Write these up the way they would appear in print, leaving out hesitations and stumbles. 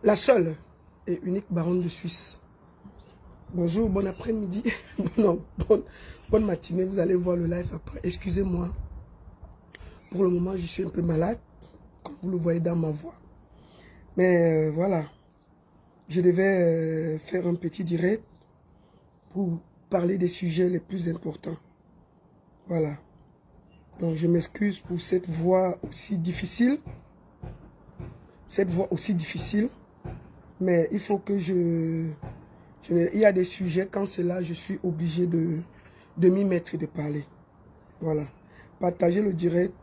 La seule et unique baronne de Suisse. Bonjour, bon après-midi. Non, bonne matinée. Vous allez voir le live après. Excusez-moi. Pour le moment, je suis un peu malade, comme vous le voyez dans ma voix. Mais voilà. Je devais faire un petit direct pour parler des sujets les plus importants. Voilà. Donc, je m'excuse pour cette voix aussi difficile. Mais il faut que il y a des sujets, quand c'est là, je suis obligé de m'y mettre et de parler. Voilà. Partagez le direct.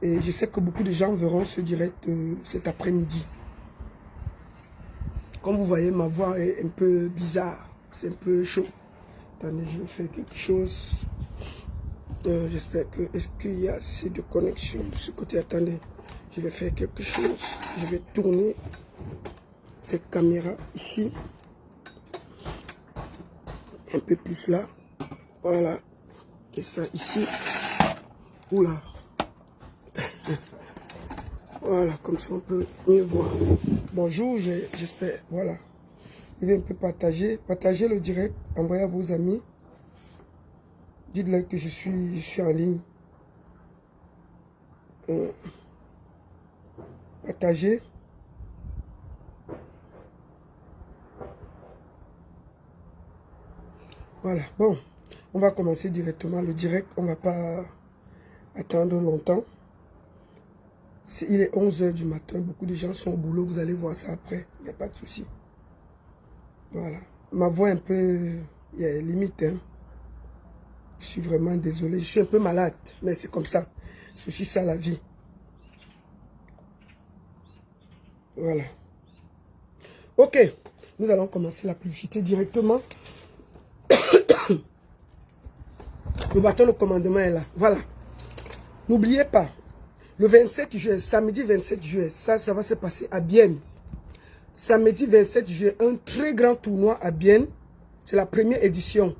Et je sais que beaucoup de gens verront ce direct cet après-midi. Comme vous voyez, ma voix est un peu bizarre. C'est un peu chaud. Attendez, je vais faire quelque chose. J'espère que... Est-ce qu'il y a assez de connexion de ce côté? Attendez. Je vais faire quelque chose. Je vais tourner cette caméra ici. Un peu plus là. Voilà. Et ça ici. Oula. Voilà, comme ça on peut mieux voir. Bonjour, j'espère. Voilà. Je vais un peu partager. Partagez le direct. Envoyez à vos amis. Dites-leur que je suis en ligne. Partagez. Voilà. Bon, on va commencer directement le direct. On ne va pas attendre longtemps. Il est 11 h du matin. Beaucoup de gens sont au boulot. Vous allez voir ça après. Il n'y a pas de souci. Voilà. Ma voix est un peu... Il y a limite. Hein. Je suis vraiment désolé. Je suis un peu malade. Mais c'est comme ça. C'est aussi ça la vie. Voilà. Ok. Nous allons commencer la publicité directement. Le bâton de commandement est là. Voilà. N'oubliez pas. Le 27 juillet, samedi 27 juillet, ça va se passer à Bienne. Samedi 27 juillet, un très grand tournoi à Bienne. C'est la première édition.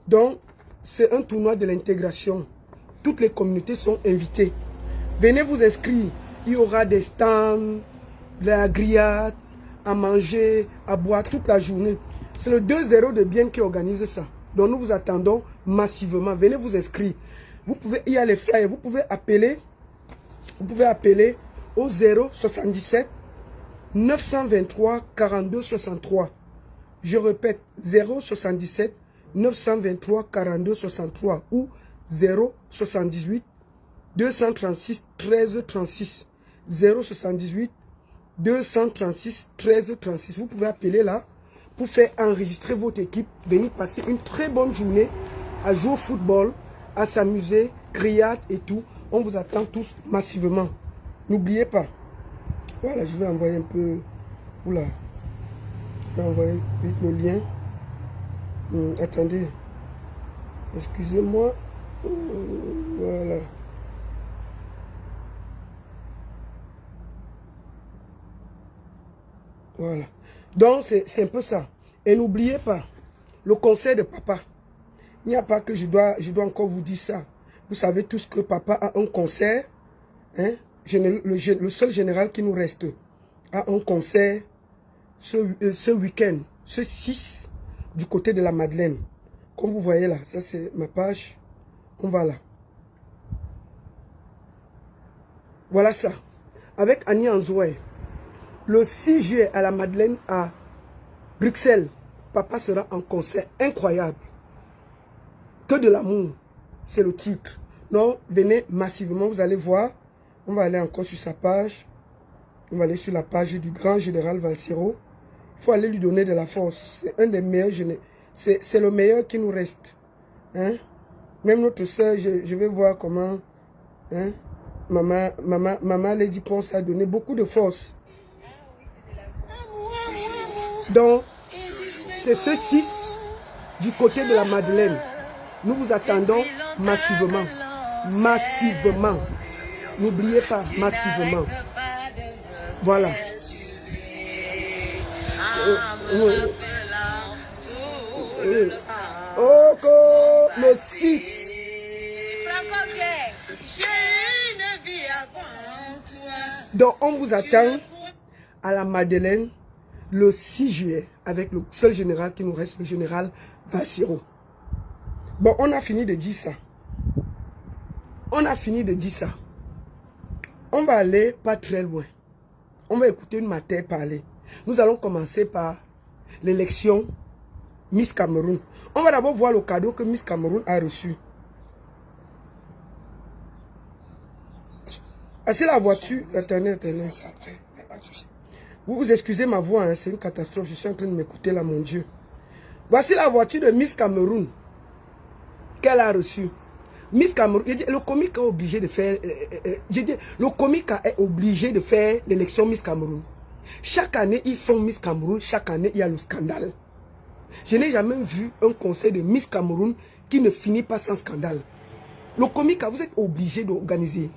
Donc, c'est un tournoi de l'intégration. Toutes les communautés sont invitées. Venez vous inscrire. Il y aura des stands, de la grillade, à manger, à boire toute la journée. C'est le 2-0 de Bienne qui organise ça. Donc, nous vous attendons massivement. Venez vous inscrire. Vous pouvez, il y a les flyers, vous pouvez appeler au 077 923 42 63. Je répète, 077 923 42 63 ou 078 236 13 36. 078 236 13 36. Vous pouvez appeler là pour faire enregistrer votre équipe, venir passer une très bonne journée à jouer au football, à s'amuser, grillade et tout. On vous attend tous massivement. N'oubliez pas. Voilà, je vais envoyer un peu... Oula. Je vais envoyer vite le lien. Attendez. Excusez-moi. Voilà. Voilà. Donc, c'est un peu ça. Et n'oubliez pas, le conseil de papa. Il n'y a pas que je dois encore vous dire ça. Vous savez tous que papa a un concert. Hein? Le seul général qui nous reste a un concert ce week-end, ce 6, du côté de la Madeleine. Comme vous voyez là, ça c'est ma page. On va là. Voilà ça. Avec Annie Anzoué. Le 6 juillet à la Madeleine à Bruxelles, papa sera en concert incroyable. Que de l'amour, c'est le titre. Donc, venez massivement, vous allez voir. On va aller encore sur sa page. On va aller sur la page du grand général Valsero. Il faut aller lui donner de la force. C'est un des meilleurs généraux. C'est le meilleur qui nous reste. Hein? Même notre soeur, je vais voir comment... Hein? Maman Lady Ponce a donné beaucoup de force. Donc, c'est ce 6 du côté de la Madeleine. Nous vous attendons massivement. Massivement. N'oubliez pas, massivement. Voilà. Le 6. J'ai une vie avant toi. Donc, on vous attend à la Madeleine le 6 juillet avec le seul général qui nous reste, le général Vassiro. Bon, on a fini de dire ça. On a fini de dire ça. On va aller pas très loin. On va écouter une mater parler. Nous allons commencer par l'élection Miss Cameroun. On va d'abord voir le cadeau que Miss Cameroun a reçu. Ah, c'est la voiture. Attendez. Vous vous excusez ma voix, hein, c'est une catastrophe. Je suis en train de m'écouter là, mon Dieu. Voici la voiture de Miss Cameroun qu'elle a reçue. Miss Cameroun, le comique est obligé de faire. Le comique est obligé de faire l'élection Miss Cameroun. Chaque année, ils font Miss Cameroun. Chaque année, il y a le scandale. Je n'ai jamais vu un conseil de Miss Cameroun qui ne finit pas sans scandale. Le comique, vous êtes obligé d'organiser.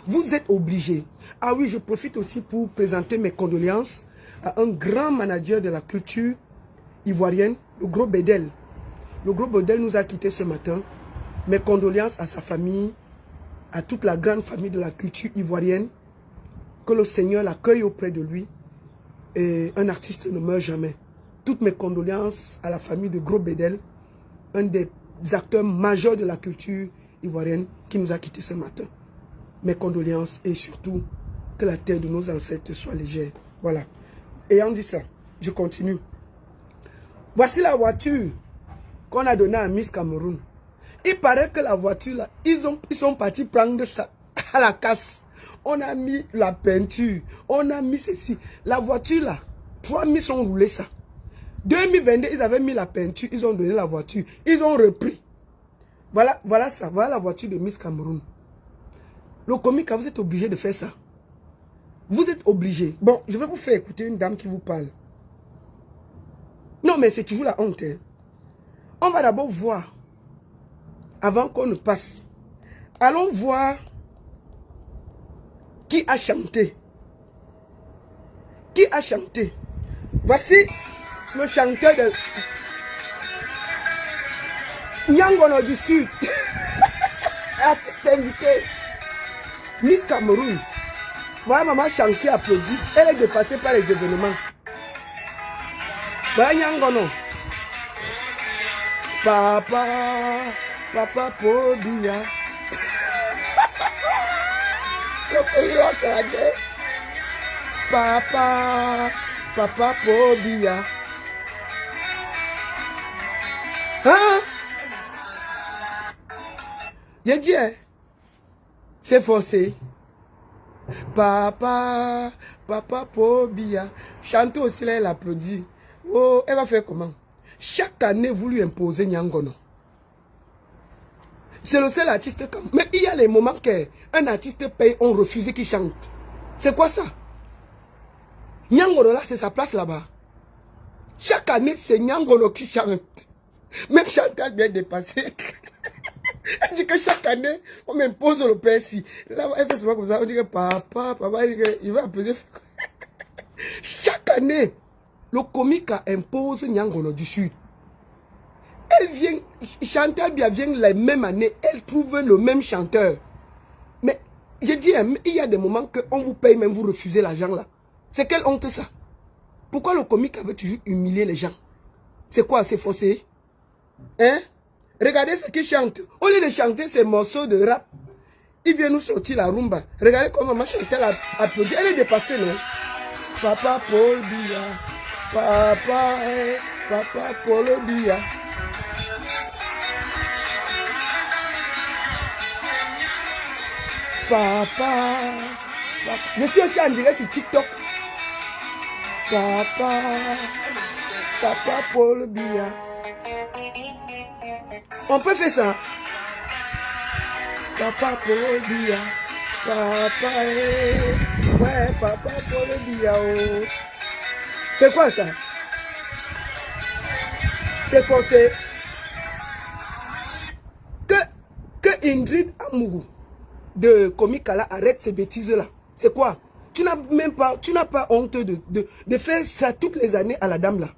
Vous êtes obligé. Ah oui, je profite aussi pour présenter mes condoléances à un grand manager de la culture ivoirienne, le Gros Bedel. Le Gros Bedel nous a quittés ce matin. Mes condoléances à sa famille, à toute la grande famille de la culture ivoirienne. Que le Seigneur l'accueille auprès de lui. Et un artiste ne meurt jamais. Toutes mes condoléances à la famille de Gros Bedel, un des acteurs majeurs de la culture ivoirienne qui nous a quittés ce matin. Mes condoléances et surtout que la terre de nos ancêtres soit légère. Voilà. Ayant dit ça, je continue. Voici la voiture qu'on a donnée à Miss Cameroun. Il paraît que la voiture là, ils sont partis prendre ça à la casse. On a mis la peinture, on a mis ceci. La voiture là, 3 Miss ont roulé ça. 2022, ils avaient mis la peinture, ils ont donné la voiture, ils ont repris. Voilà ça, voilà la voiture de Miss Cameroun. Le comique, vous êtes obligé de faire ça. Vous êtes obligé. Bon, je vais vous faire écouter une dame qui vous parle. Non, mais c'est toujours la honte. Hein. On va d'abord voir, avant qu'on ne passe. Allons voir qui a chanté. Qui a chanté. Voici le chanteur de Nyangono du Sud. Artiste invité. Miss Cameroun. Voilà maman chanter, applaudit. Elle est dépassée par les événements. Voilà Nyangono. Papa Pobia. Papa Pobia. Hein? J'ai dit, hein? C'est forcé. Papa Pobia. Chante aussi là, elle applaudit. Oh, elle va faire comment? Chaque année, vous lui imposez Nyangono. C'est le seul artiste. Mais il y a les moments qu'un artiste paye, on refuse qu'il chante. C'est quoi ça? Nyangono là, c'est sa place là-bas. Chaque année, c'est Nyangono qui chante. Même Chantal bien dépassé. Elle dit que chaque année, on m'impose le PSI. Là, elle fait souvent comme ça. On dit que papa, il va appeler. Chaque année, le comique impose Nyangono du Sud. Elle vient, Chantal bien vient la même année, elle trouve le même chanteur. Mais, je dis, il y a des moments qu'on vous paye, même vous refusez l'argent là. C'est quelle honte ça? Pourquoi le comique avait toujours humilié les gens? C'est quoi, c'est faussé? Hein? Regardez ce qu'il chante. Au lieu de chanter ces morceaux de rap, il vient nous sortir la rumba. Regardez comment maman Chantal applaudit. Elle est dépassée, non? Papa Paul Biya. Papa Paul Biya. Papa. Je suis aussi en direct sur TikTok. Papa Paul Biya. On peut faire ça. Papa Paul Biya. Ouais, Papa Paul Biya. Oh. C'est quoi ça? C'est forcé. Que Ingrid Amougou de Komikala arrête ces bêtises-là. C'est quoi? Tu n'as pas honte de faire ça toutes les années à la dame là.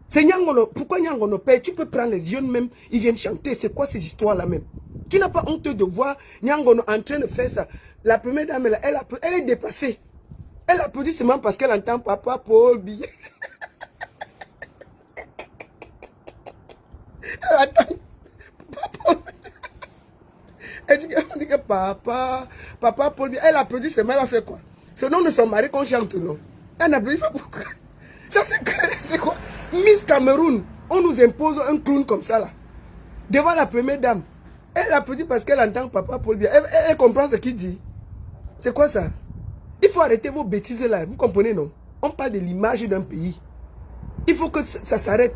C'est Nyangono. Pourquoi Nyangono paye? Tu peux prendre les jeunes même, ils viennent chanter. C'est quoi ces histoires-là même? Tu n'as pas honte de voir Nyangono en train de faire ça. La première dame, là, elle est dépassée. Elle applaudit seulement parce qu'elle entend Papa Paul Biya. Elle attend Papa Paul. Elle dit que Papa Paul Biya. Elle applaudit seulement, elle va faire quoi? C'est le nom de son mari qu'on chante, non? Elle n'applaudit pas pourquoi. Ça, c'est quoi? Miss Cameroun, on nous impose un clown comme ça, là. Devant la première dame. Elle applaudit parce qu'elle entend Papa Paul Biya. Elle comprend ce qu'il dit. C'est quoi ça? Il faut arrêter vos bêtises là. Vous comprenez, non? On parle de l'image d'un pays. Il faut que ça s'arrête.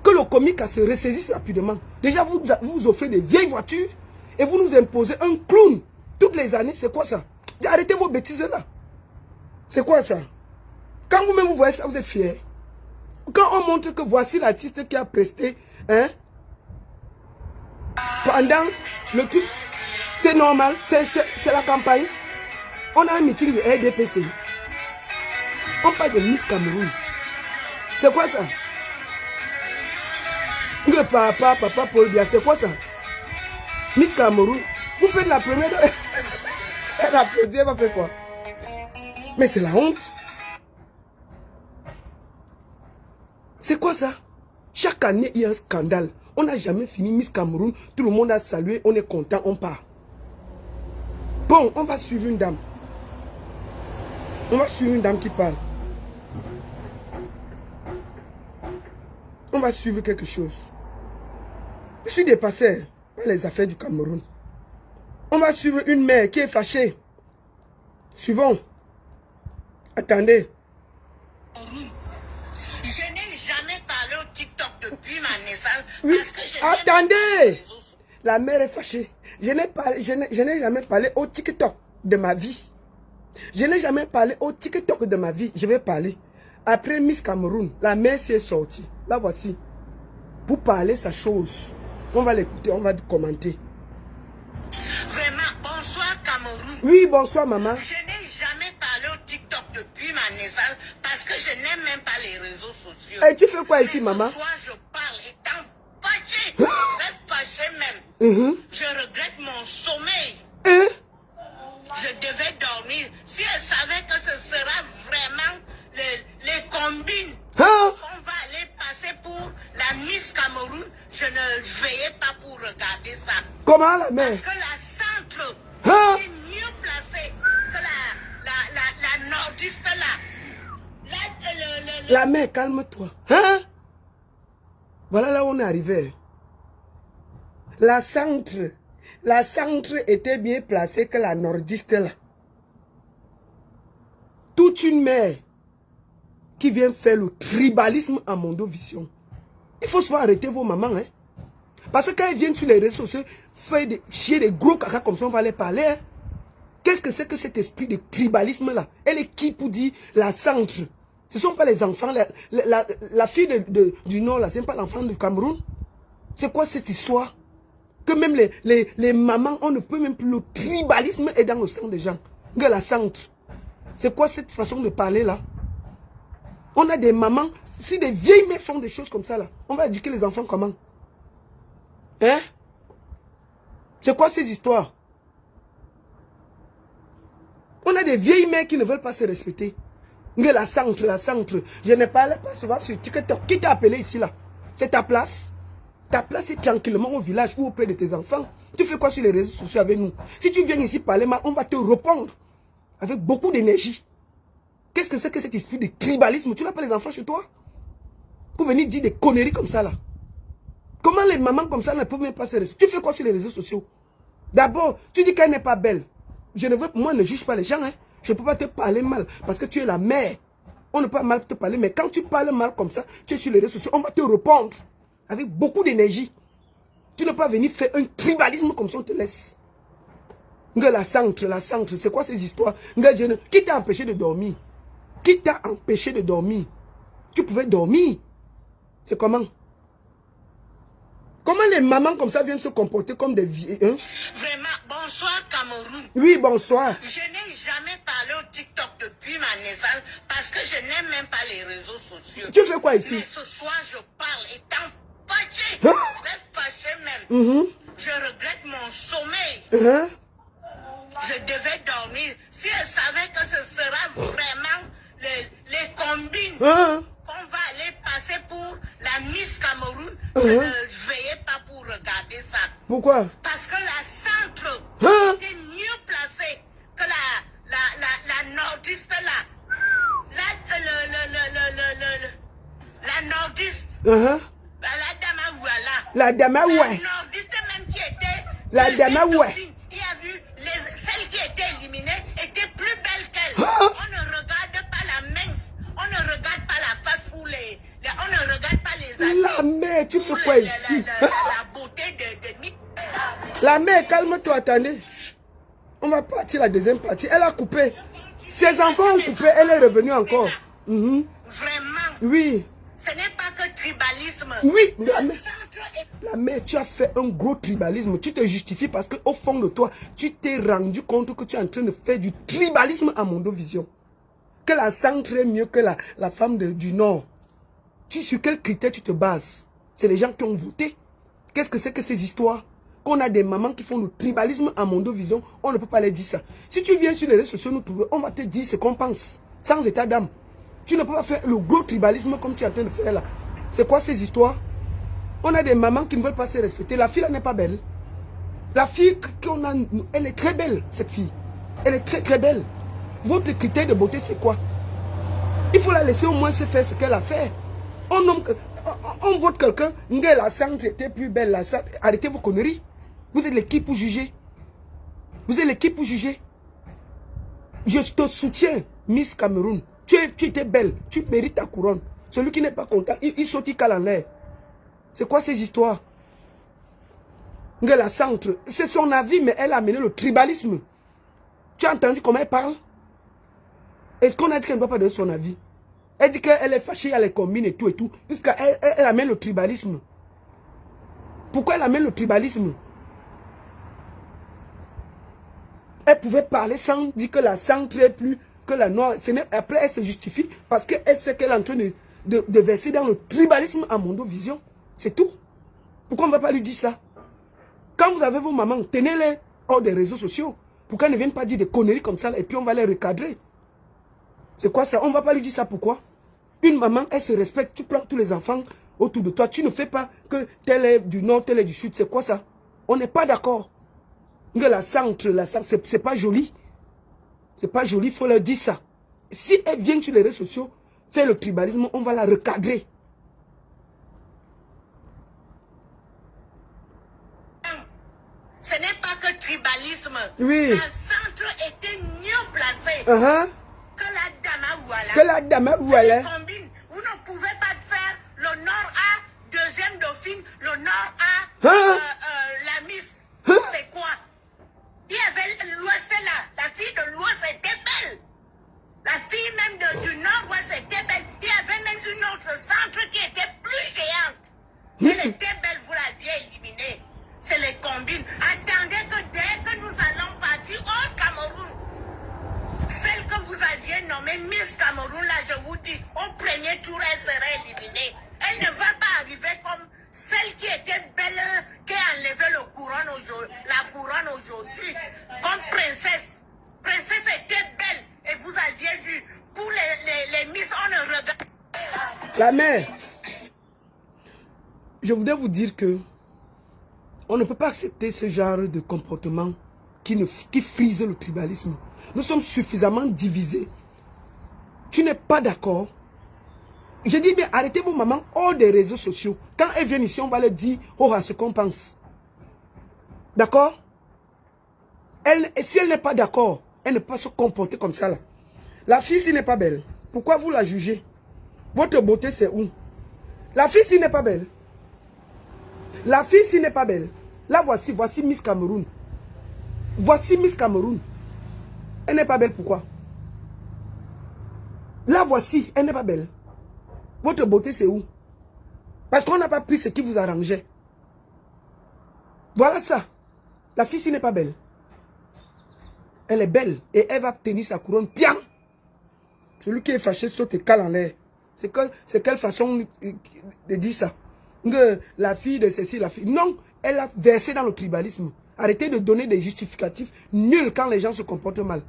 Que le comique se ressaisisse rapidement. Déjà, vous offrez des vieilles voitures et vous nous imposez un clown toutes les années. C'est quoi ça? Arrêtez vos bêtises là. C'est quoi ça? Quand vous-même vous voyez ça, vous êtes fiers. Quand on montre que voici l'artiste qui a presté, hein, pendant le truc, c'est normal, c'est la campagne. On a un meeting de RDPC. On parle de Miss Cameroun. C'est quoi ça? Le papa Paul Biya, c'est quoi ça? Miss Cameroun. Vous faites la première. Elle applaudit, elle va faire quoi? Mais c'est la honte. C'est quoi ça? Chaque année, il y a un scandale. On n'a jamais fini Miss Cameroun. Tout le monde a salué, on est content, on part. Bon, on va suivre une dame. On va suivre une dame qui parle. On va suivre quelque chose. Je suis dépassé par les affaires du Cameroun. On va suivre une mère qui est fâchée. Suivons. Attendez. Je n'ai jamais parlé au TikTok depuis ma naissance. Oui. Parce que je Attendez. La mère est fâchée. Je n'ai jamais parlé au TikTok de ma vie. Je n'ai jamais parlé au TikTok de ma vie. Je vais parler. Après Miss Cameroun, la mère s'est sortie. La voici. Pour parler sa chose. On va l'écouter, on va commenter. Vraiment, bonsoir Cameroun. Oui, bonsoir maman. Je n'ai jamais parlé au TikTok depuis ma naissance parce que je n'aime même pas les réseaux sociaux. Et tu fais quoi ici, maman? Ce soir, je parle étant fâché. Très fâché même. Je regrette mon sommeil. Je devais dormir. Si elle savait que ce sera vraiment les combines qu'on va aller passer pour la Miss Cameroun, je ne veillais pas pour regarder ça. Comment la mère? Parce que la centre est mieux placée que la nordiste là. La mère, calme-toi. Hein? Voilà là où on est arrivé. La centre était bien placée que la nordiste là. Toute une mère qui vient faire le tribalisme en Mondovision. Il faut souvent arrêter vos mamans. Hein? Parce que quand elles viennent sur les réseaux sociaux, faire chier des gros caca comme ça, on va les parler. Hein? Qu'est-ce que c'est que cet esprit de tribalisme là? Elle est qui pour dire la centre? Ce ne sont pas les enfants. La fille du Nord là, ce n'est pas l'enfant du Cameroun. C'est quoi cette histoire? Que même les mamans, on ne peut même plus. Le tribalisme est dans le sang des gens. Que la centre. C'est quoi cette façon de parler là? On a des mamans, si des vieilles mères font des choses comme ça là, on va éduquer les enfants comment? Hein? C'est quoi ces histoires? On a des vieilles mères qui ne veulent pas se respecter. Mais la centre. Je ne parle pas souvent sur TikTok. Qui t'a appelé ici là? C'est ta place. Ta place est tranquillement au village ou auprès de tes enfants. Tu fais quoi sur les réseaux sociaux avec nous? Si tu viens ici parler mal, on va te répondre avec beaucoup d'énergie. Qu'est-ce que c'est que cet esprit de tribalisme? Tu n'as pas les enfants chez toi? Pour venir dire des conneries comme ça là. Comment les mamans comme ça ne peuvent même pas se respecter? Tu fais quoi sur les réseaux sociaux? D'abord, tu dis qu'elle n'est pas belle. Moi, ne juge pas les gens. Hein. Je ne peux pas te parler mal parce que tu es la mère. On ne peut pas mal te parler, mais quand tu parles mal comme ça, tu es sur les réseaux sociaux, on va te répondre avec beaucoup d'énergie. Tu ne peux pas venir faire un tribalisme comme ça, on te laisse. La centre, c'est quoi ces histoires? Qui t'a empêché de dormir? Qui t'a empêché de dormir? Tu pouvais dormir. C'est comment? Comment les mamans comme ça viennent se comporter comme des vieilles? Hein? Vraiment, bonsoir Cameroun. Oui, bonsoir. Je n'ai jamais parlé au TikTok depuis ma naissance parce que je n'aime même pas les réseaux sociaux. Tu fais quoi ici? Mais ce soir, je parle étant fâché. Très fâché même. Je regrette mon sommeil. Je devais dormir. Si elle savait que ce sera vraiment les combines qu'on va aller passer pour la Miss Cameroun, je ne veillais pas pour regarder ça. Pourquoi? Parce que la centre était mieux placée que la nordiste là. La nordiste. La dame voilà. La dame ouais. La nordiste même qui était. La dame ouais. Il a vu celle qui était éliminée était plus belle qu'elle. On ne regarde pas la mince. On ne regarde pas la face pour on ne regarde pas les amis. La mère, tu fais quoi ici? La beauté de La mère, calme-toi, attendez. On va partir la deuxième partie. Elle a coupé. Ses enfants ont coupé, elle est revenue encore. Vraiment. Oui. Ce n'est pas que tribalisme. Oui, la mère, tu as fait un gros tribalisme. Tu te justifies parce qu'au fond de toi, tu t'es rendu compte que tu es en train de faire du tribalisme à Mondovision. Que la centre est mieux que la femme du Nord. Sur quel critère tu te bases? C'est les gens qui ont voté. Qu'est-ce que c'est que ces histoires? Qu'on a des mamans qui font le tribalisme à Mondovision, on ne peut pas les dire ça. Si tu viens sur les réseaux sociaux nous trouver, on va te dire ce qu'on pense. Sans état d'âme. Tu ne peux pas faire le gros tribalisme comme tu es en train de faire là. C'est quoi ces histoires? On a des mamans qui ne veulent pas se respecter. La fille là n'est pas belle. La fille qu'on a, elle est très belle, cette fille. Elle est très très belle. Votre critère de beauté c'est quoi? Il faut la laisser au moins se faire ce qu'elle a fait. On vote quelqu'un, la centre était plus belle. Arrêtez vos conneries. Vous êtes l'équipe pour juger. Vous êtes l'équipe pour juger. Je te soutiens, Miss Cameroun. Tu étais belle. Tu mérites ta couronne. Celui qui n'est pas content, il saute, il cale en l'air. C'est quoi ces histoires? La centre, c'est son avis, mais elle a amené le tribalisme. Tu as entendu comment elle parle? Est-ce qu'on a dit qu'elle ne doit pas donner son avis? Elle dit qu'elle est fâchée, elle les combine et tout, puisqu'elle amène le tribalisme. Pourquoi elle amène le tribalisme? Elle pouvait parler sans dire que la centre est plus que la noire. Après, elle se justifie parce qu'elle sait qu'elle est en train de verser dans le tribalisme à Mondovision. C'est tout. Pourquoi on ne va pas lui dire ça? Quand vous avez vos mamans, tenez-les hors des réseaux sociaux. Pour qu'elles ne viennent pas dire des conneries comme ça et puis on va les recadrer. C'est quoi ça? On ne va pas lui dire ça. Pourquoi? Une maman, elle se respecte. Tu prends tous les enfants autour de toi. Tu ne fais pas que tel est du nord, tel est du sud. C'est quoi ça? On n'est pas d'accord. La centre, c'est pas joli. C'est pas joli, il faut leur dire ça. Si elle vient sur les réseaux sociaux, faire le tribalisme, on va la recadrer. Ce n'est pas que tribalisme. Oui. La centre était mieux placée. Que la dame voilà. Que la dame voilà. Vous ne pouvez pas faire le nord A, deuxième dauphine, le nord A, la Miss. C'est quoi? Il y avait l'ouest là. La fille de l'ouest était belle. La fille même du nord-ouest était belle. Il y avait même une autre centre qui était plus géante. Elle était belle, vous l'aviez éliminée. C'est les combines. Attendez que dès que nous allons partir au Cameroun, celle que vous aviez nommée Miss Cameroun, là, je vous dis, au premier tour, elle serait éliminée. Elle ne va pas arriver comme celle qui était belle, qui a enlevé la couronne aujourd'hui, comme princesse. Princesse était belle et vous aviez vu, pour les Miss, on ne regarde. La mère, je voudrais vous dire que on ne peut pas accepter ce genre de comportement qui frise le tribalisme. Nous sommes suffisamment divisés. Tu n'es pas d'accord? Je dis bien, arrêtez vos mamans hors des réseaux sociaux. Quand elles viennent ici, on va leur dire à ce qu'on pense. D'accord? Si elle n'est pas d'accord, elle ne peut pas se comporter comme ça là. La fille, s'il n'est pas belle, pourquoi vous la jugez? Votre beauté, c'est où? La fille, s'il n'est pas belle. La fille, s'il n'est pas belle. Là, voici Miss Cameroun. Voici Miss Cameroun. Elle n'est pas belle, pourquoi? Là, voici, elle n'est pas belle. Votre beauté, c'est où? Parce qu'on n'a pas pris ce qui vous arrangeait. Voilà ça. La fille, s'il n'est pas belle. Elle est belle et elle va tenir sa couronne bien. Celui qui est fâché saute et cale en l'air. C'est quelle façon de dire ça? Que la fille de ceci, la fille. Non, elle a versé dans le tribalisme. Arrêtez de donner des justificatifs nuls quand les gens se comportent mal.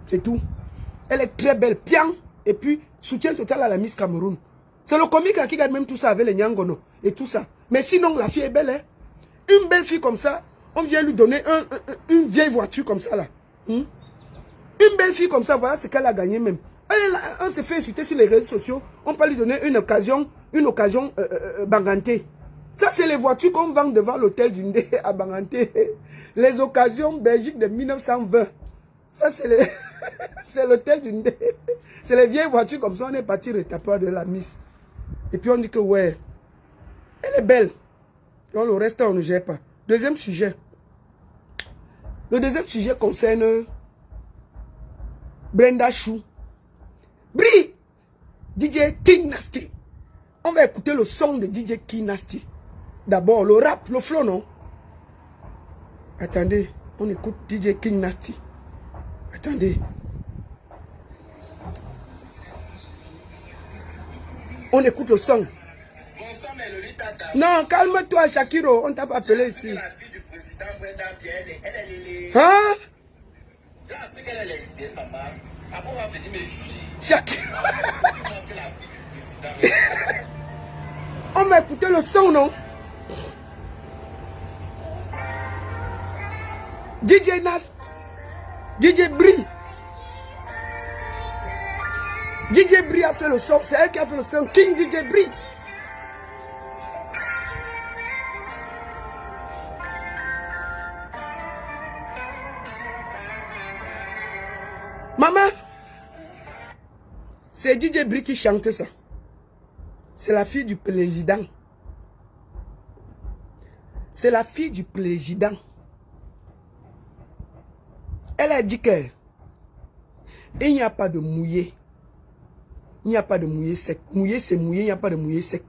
C'est tout. Elle est très belle, bien. Et puis, soutien total à la Miss Cameroun. C'est le comique qui gagne même tout ça avec les Nyangono et tout ça. Mais sinon, la fille est belle. Hein? Une belle fille comme ça, on vient lui donner une vieille voiture comme ça là. Une belle fille comme ça, voilà ce qu'elle a gagné même. Elle se fait insulter sur les réseaux sociaux. On peut lui donner une occasion Banganté. Ça, c'est les voitures qu'on vend devant l'hôtel d'Undé à Banganté. Les occasions Belgique de 1920. Ça, c'est l'hôtel d'Undé. C'est les vieilles voitures comme ça. On est parti retaper de la Miss. Et puis on dit que ouais, elle est belle. Donc le reste, on ne gère pas. Deuxième sujet. Le deuxième sujet concerne Brenda Chou. Bri! DJ King Nasty. On va écouter le son de DJ King Nasty. D'abord, le rap, le flow, non? Attendez, on écoute DJ King Nasty. Attendez. On écoute le son. Non, calme-toi, Shakiro. On t'a pas appelé ici. Hein? Shakiro. On va écouter le son, non? DJ Nas, DJ Bri. DJ Bri a fait le son, c'est elle qui a fait le son. King DJ Bri. Maman, c'est DJ Bri qui chante ça. C'est la fille du président. C'est la fille du président. Elle a dit que il n'y a pas de mouillé. Il n'y a pas de mouillé sec. Mouillé, c'est mouillé, il n'y a pas de mouillé sec.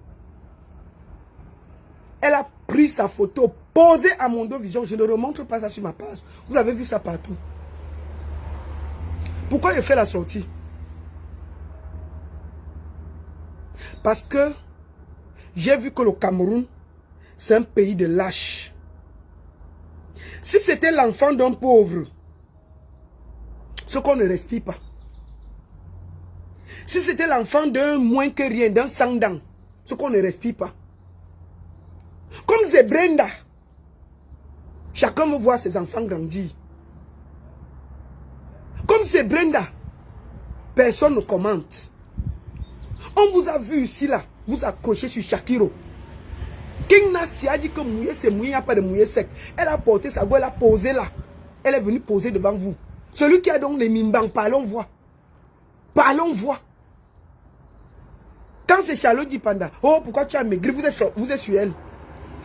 Elle a pris sa photo, posée à Mondo Vision. Je ne remonte pas ça sur ma page. Vous avez vu ça partout. Pourquoi je fais la sortie? Parce que j'ai vu que le Cameroun, c'est un pays de lâches. Si c'était l'enfant d'un pauvre, ce qu'on ne respire pas. Si c'était l'enfant d'un moins que rien, d'un sang-dent, ce qu'on ne respire pas. Comme c'est Brenda, chacun veut voir ses enfants grandir. Comme c'est Brenda, personne ne commente. On vous a vu ici, là, vous accrochez sur Shakiro. King Nasty a dit que mouillé, c'est mouillé, il n'y a pas de mouillé sec. Elle a porté sa voix, elle a posé là. Elle est venue poser devant vous. Celui qui a donc les mimbang, parlons voix. Parlons voix. Quand c'est Charlotte Dipanda, oh, pourquoi tu as maigri, vous êtes sur elle.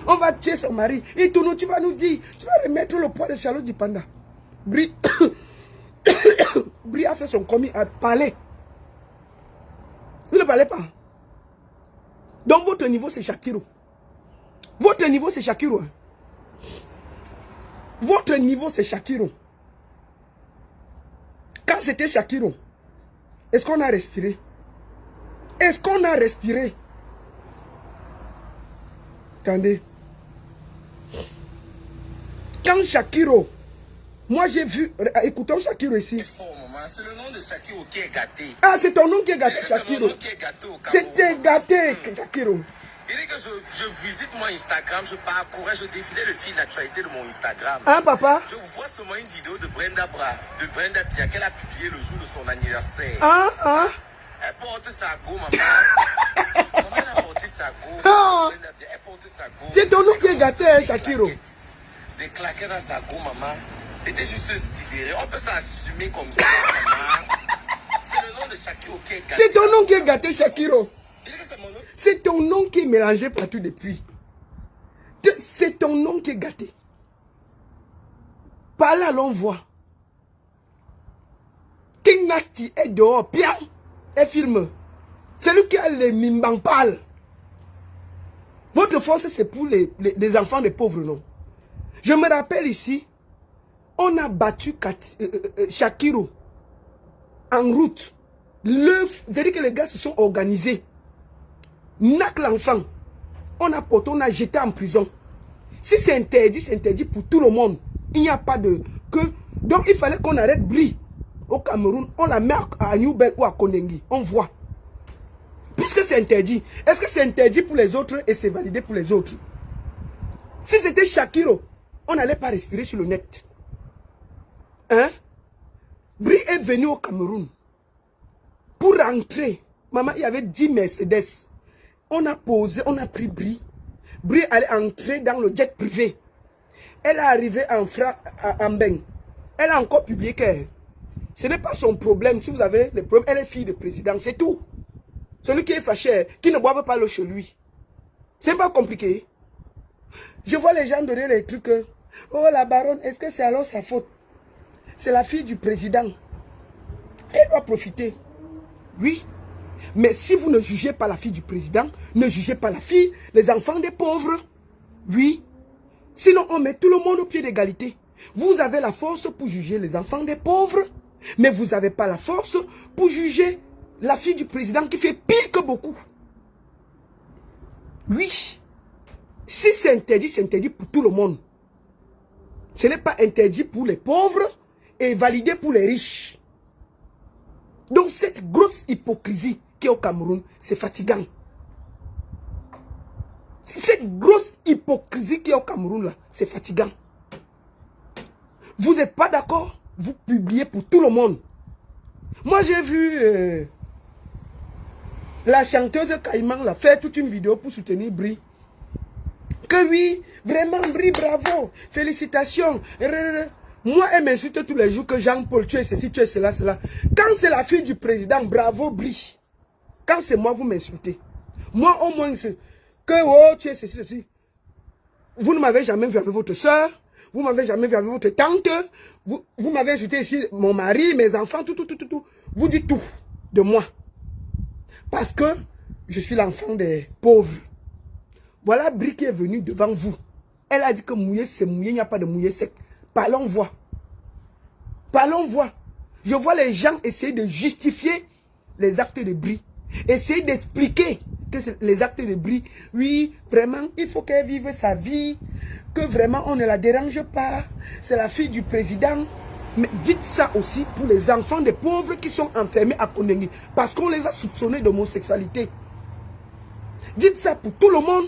On va tuer son mari. Et tout, tu vas nous dire, tu vas remettre le poids de Charlotte Dipanda. Bri a fait son commis à parler. Vous ne parlez pas. Donc votre niveau c'est Shakiro. Votre niveau c'est Shakiro. Votre niveau c'est Shakiro. Quand c'était Shakiro, est-ce qu'on a respiré? Est-ce qu'on a respiré? Attendez. Quand Shakiro, moi j'ai vu, écoutons Shakiro ici. C'est le nom de Shakiro qui est gâté. Ah, c'est ton nom qui est gâté, Shakiro. C'était gâté, Shakiro. Il dit que je visite mon Instagram, je parcourais, je défilais le fil d'actualité de mon Instagram. Hein, papa? Je vois seulement une vidéo de Brenda Dia qu'elle a publiée le jour de son anniversaire. Ah. Elle porte sa go, maman. Maman, elle a porté sa go. Brenda Dia, elle porte sa go. C'est ton nom qui est gâté, hein, Shakiro. Des claquettes dans sa go, maman. C'était juste sidéré. On peut s'assumer comme ça, maman. C'est le nom de Shakiro qui est gâté. C'est ton nom qui est gâté, Shakiro. C'est ton nom qui est mélangé partout depuis. C'est ton nom qui est gâté. Par là, l'on voit. King Nasty est dehors, bien, et filme. C'est lui qui a les mimbang pâles. Votre force, c'est pour les enfants des pauvres, non? Je me rappelle ici, on a battu Shakiro en route. C'est-à-dire que les gars se sont organisés. Nac l'enfant. On a porté, on a jeté en prison. Si c'est interdit pour tout le monde. Il n'y a pas de... Donc il fallait qu'on arrête Brie au Cameroun. On la met à Newberg ou à Kondengi. On voit. Puisque c'est interdit. Est-ce que c'est interdit pour les autres et c'est validé pour les autres? Si c'était Shakiro, on n'allait pas respirer sur le net. Hein? Brie est venu au Cameroun. Pour rentrer, maman, il y avait 10 Mercedes. On a posé, on a pris Brie. Brie allait entrer dans le jet privé. Elle est arrivée en Beng. Elle a encore publié que ce n'est pas son problème. Si vous avez les problèmes, elle est fille de président, c'est tout. Celui qui est fâché, qui ne boive pas l'eau chez lui. C'est pas compliqué. Je vois les gens donner les trucs. Oh la baronne, est-ce que c'est alors sa faute? C'est la fille du président. Elle doit profiter. Oui. Mais si vous ne jugez pas la fille du président, ne jugez pas la fille, les enfants des pauvres. Oui. Sinon, on met tout le monde au pied d'égalité. Vous avez la force pour juger les enfants des pauvres, mais vous n'avez pas la force pour juger la fille du président qui fait pire que beaucoup. Oui. Si c'est interdit pour tout le monde. Ce n'est pas interdit pour les pauvres et validé pour les riches. Donc cette grosse hypocrisie qui est au Cameroun, c'est fatigant. Cette grosse hypocrisie qui est au Cameroun là, c'est fatigant. Vous n'êtes pas d'accord? Vous publiez pour tout le monde. Moi j'ai vu la chanteuse Caïman là, faire toute une vidéo pour soutenir Brie. Que oui, vraiment Brie, bravo, félicitations. Moi, elle m'insulte tous les jours que Jean-Paul, tu es ceci, tu es cela, cela. Quand c'est la fille du président, bravo Brie. Quand c'est moi, vous m'insultez. Moi, au moins, que oh, tu es ceci, ceci. Vous ne m'avez jamais vu avec votre soeur. Vous m'avez jamais vu avec votre tante. Vous m'avez insulté ici, mon mari, mes enfants, tout. Vous dites tout de moi. Parce que je suis l'enfant des pauvres. Voilà Brie qui est venue devant vous. Elle a dit que mouiller, c'est mouiller, il n'y a pas de mouiller sec. Parlons voix. Parlons voix. Je vois les gens essayer de justifier les actes de Brie. Essayer d'expliquer que les actes de Brie, oui, vraiment, il faut qu'elle vive sa vie. Que vraiment, on ne la dérange pas. C'est la fille du président. Mais dites ça aussi pour les enfants des pauvres qui sont enfermés à Kondengi. Parce qu'on les a soupçonnés d'homosexualité. Dites ça pour tout le monde.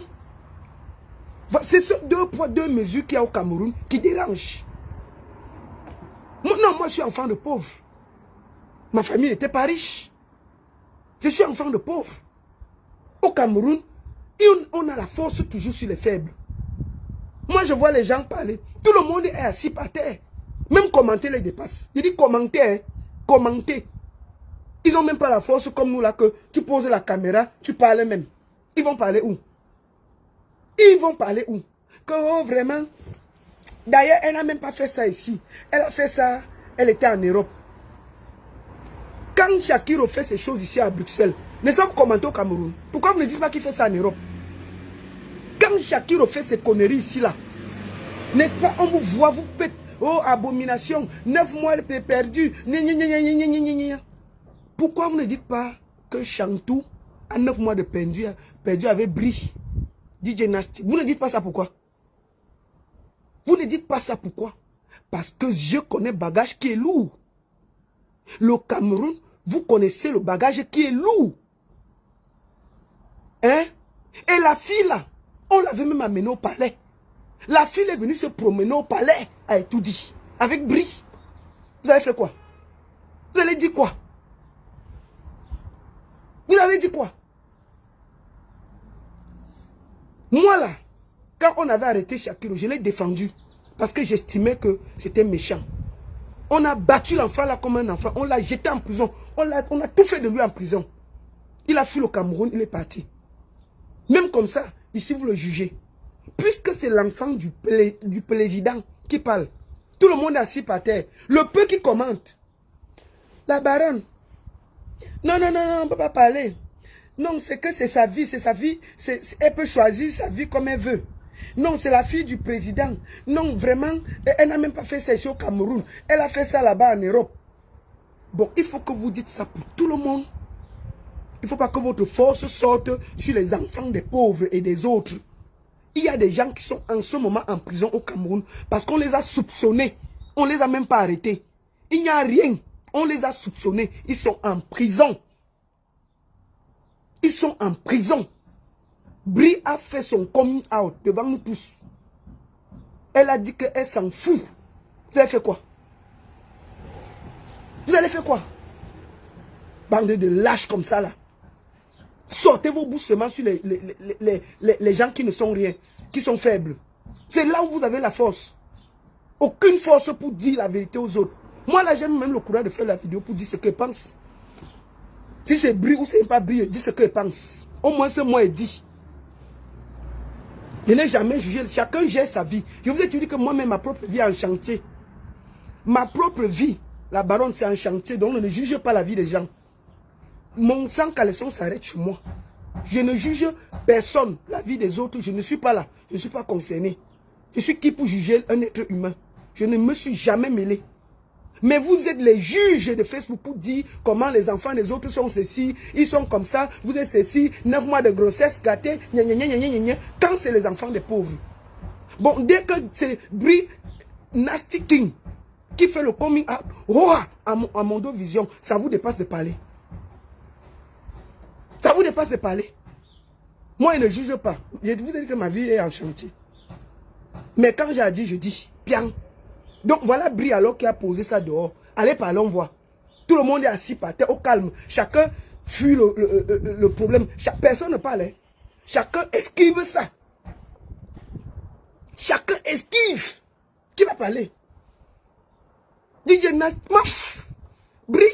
C'est ce 2 poids 2 mesures qu'il y a au Cameroun qui dérangent. Non, moi je suis enfant de pauvre. Ma famille n'était pas riche. Je suis enfant de pauvre. Au Cameroun, on a la force toujours sur les faibles. Moi je vois les gens parler. Tout le monde est assis par terre. Même commenter les dépasse. Il dit commenter, hein, commenter. Ils n'ont même pas la force comme nous là que tu poses la caméra, tu parles même. Ils vont parler où? Ils vont parler où? Que oh, vraiment. D'ailleurs, elle n'a même pas fait ça ici. Elle a fait ça, elle était en Europe. Quand Shakiro fait ces choses ici à Bruxelles, ne sont pas commentés au Cameroun. Pourquoi vous ne dites pas qu'il fait ça en Europe? Quand Shakiro fait ces conneries ici là, n'est-ce pas, on vous voit, vous faites, oh abomination, 9 mois elle est perdue. Pourquoi vous ne dites pas que Chantou a 9 mois de perdu avec Brie? DJ Nasty. Vous ne dites pas ça pourquoi? Vous ne dites pas ça pourquoi? Parce que je connais bagage qui est lourd. Le Cameroun, vous connaissez le bagage qui est lourd. Hein? Et la fille là, on l'avait même amenée au palais. La fille est venue se promener au palais, a tout dit. Avec Brie. Vous avez fait quoi? Vous avez dit quoi? Vous avez dit quoi? Moi là, quand on avait arrêté Shakiro, je l'ai défendu. Parce que j'estimais que c'était méchant. On a battu l'enfant là comme un enfant. On l'a jeté en prison. On a tout fait de lui en prison. Il a fui le Cameroun, il est parti. Même comme ça, ici vous le jugez. Puisque c'est l'enfant du président qui parle. Tout le monde est assis par terre. Le peu qui commente. La baronne. Non, on ne peut pas parler. Non, c'est que c'est sa vie, elle peut choisir sa vie comme elle veut. Non, c'est la fille du président. Non, vraiment, elle n'a même pas fait ça ici au Cameroun. Elle a fait ça là-bas en Europe. Bon, il faut que vous dites ça pour tout le monde. Il ne faut pas que votre force sorte sur les enfants des pauvres et des autres. Il y a des gens qui sont en ce moment en prison au Cameroun parce qu'on les a soupçonnés. On ne les a même pas arrêtés. Il n'y a rien. On les a soupçonnés. Ils sont en prison. Ils sont en prison. Bri a fait son coming out devant nous tous. Elle a dit qu'elle s'en fout. Vous avez fait quoi? Vous allez faire quoi? Bande de lâches comme ça là. Sortez vos bouches seulement sur les gens qui ne sont rien, qui sont faibles. C'est là où vous avez la force. Aucune force pour dire la vérité aux autres. Moi là, j'ai même le courage de faire la vidéo pour dire ce qu'elle pense. Si c'est Bri ou c'est pas Bri, dis ce qu'elle pense. Au moins ce moi dit. Je n'ai jamais jugé. Chacun gère sa vie. Je vous ai dit que moi-même, ma propre vie est en chantier. Ma propre vie, la baronne, c'est en chantier. Donc, on ne juge pas la vie des gens. Mon sang caleçon s'arrête chez moi. Je ne juge personne. La vie des autres, je ne suis pas là. Je ne suis pas concerné. Je suis qui pour juger un être humain? Je ne me suis jamais mêlé. Mais vous êtes les juges de Facebook pour dire comment les enfants des autres sont ceci, ils sont comme ça, vous êtes ceci, 9 mois de grossesse gâtée, gna gna gna gna gna gna, quand c'est les enfants des pauvres. Bon, dès que c'est Bri Nasty King qui fait le coming out, oh, à Mondo Vision, ça vous dépasse de parler. Ça vous dépasse de parler. Moi, je ne juge pas. Je vous ai dit que ma vie est en chantier. Mais quand j'ai dit, je dis, bien. Donc voilà Bri alors qui a posé ça dehors. Allez parler, on voit. Tout le monde est assis par terre, au calme. Chacun fuit le problème. Personne ne parle. Hein. Chacun esquive ça. Chacun esquive. Qui va parler? DJ Nas, Bri,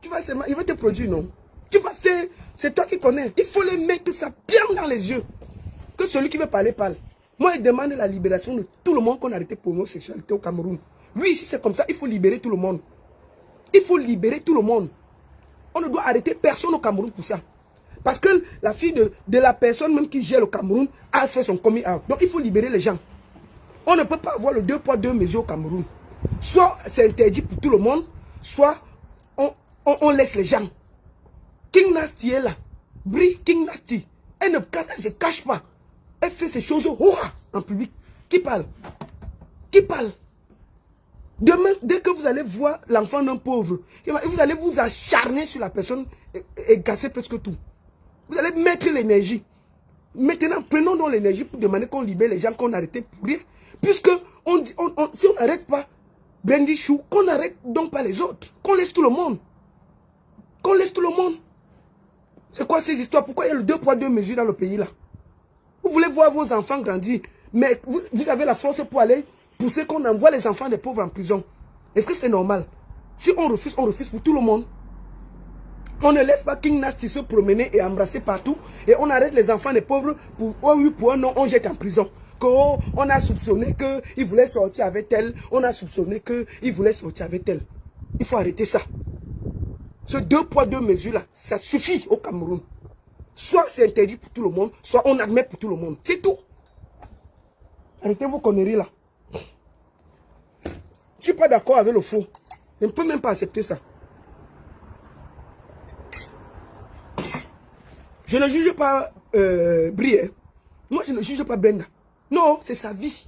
tu vas seulement, il va te produire, non? Tu vas faire, c'est toi qui connais. Il faut les mettre ça bien dans les yeux. Que celui qui veut parler, parle. Moi, je demande la libération de tout le monde qu'on a arrêté pour l'homosexualité au Cameroun. Oui, si c'est comme ça, il faut libérer tout le monde. Il faut libérer tout le monde. On ne doit arrêter personne au Cameroun pour ça. Parce que la fille de la personne même qui gère le Cameroun a fait son coming out. Donc, il faut libérer les gens. On ne peut pas avoir le 2 poids 2 mesures au Cameroun. Soit c'est interdit pour tout le monde, soit on laisse les gens. King Nasty est là. Bri King Nasty. Elle ne se cache pas. Elle fait ces choses en public. Qui parle? Qui parle? Demain, dès que vous allez voir l'enfant d'un pauvre, vous allez vous acharner sur la personne et casser presque tout. Vous allez mettre l'énergie. Maintenant, prenons donc l'énergie pour demander qu'on libère les gens qu'on a arrêtés pour rire. Puisque si on n'arrête pas Brandy Chou, qu'on n'arrête donc pas les autres. Qu'on laisse tout le monde. Qu'on laisse tout le monde. C'est quoi ces histoires? Pourquoi il y a le 2 poids 2 mesures dans le pays là? Vous voulez voir vos enfants grandir, mais vous avez la force pour aller pousser qu'on envoie les enfants des pauvres en prison. Est-ce que c'est normal? Si on refuse pour tout le monde. On ne laisse pas King Nasty se promener et embrasser partout. Et on arrête les enfants des pauvres pour un non, on jette en prison. On a soupçonné qu'il voulait sortir avec elle. On a soupçonné qu'il voulait sortir avec elle. Il faut arrêter ça. Ce 2 poids 2 mesures là, ça suffit au Cameroun. Soit c'est interdit pour tout le monde, soit on admet pour tout le monde. C'est tout. Arrêtez vos conneries là. Je ne suis pas d'accord avec le faux. Je ne peux même pas accepter ça. Je ne juge pas Bri. Moi, je ne juge pas Brenda. Non, c'est sa vie.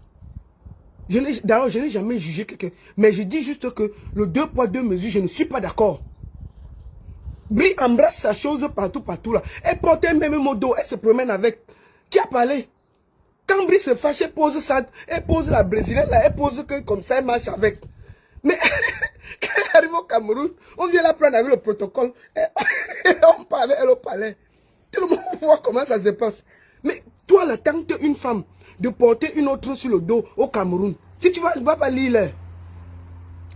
D'ailleurs, je n'ai jamais jugé quelqu'un. Mais je dis juste que le 2 poids 2 mesures, je ne suis pas d'accord. Bri embrasse sa chose partout là. Elle porte un même modo, elle se promène avec. Qui a parlé? Quand Bri se fâche, elle pose ça, elle pose la brésilienne là, elle pose que comme ça, elle marche avec. Mais quand elle arrive au Cameroun, on vient la prendre avec le protocole. On parlait, elle au palais. Tout le monde voit comment ça se passe. Mais toi là, tant que une femme de porter une autre sur le dos au Cameroun, si tu vas pas lire,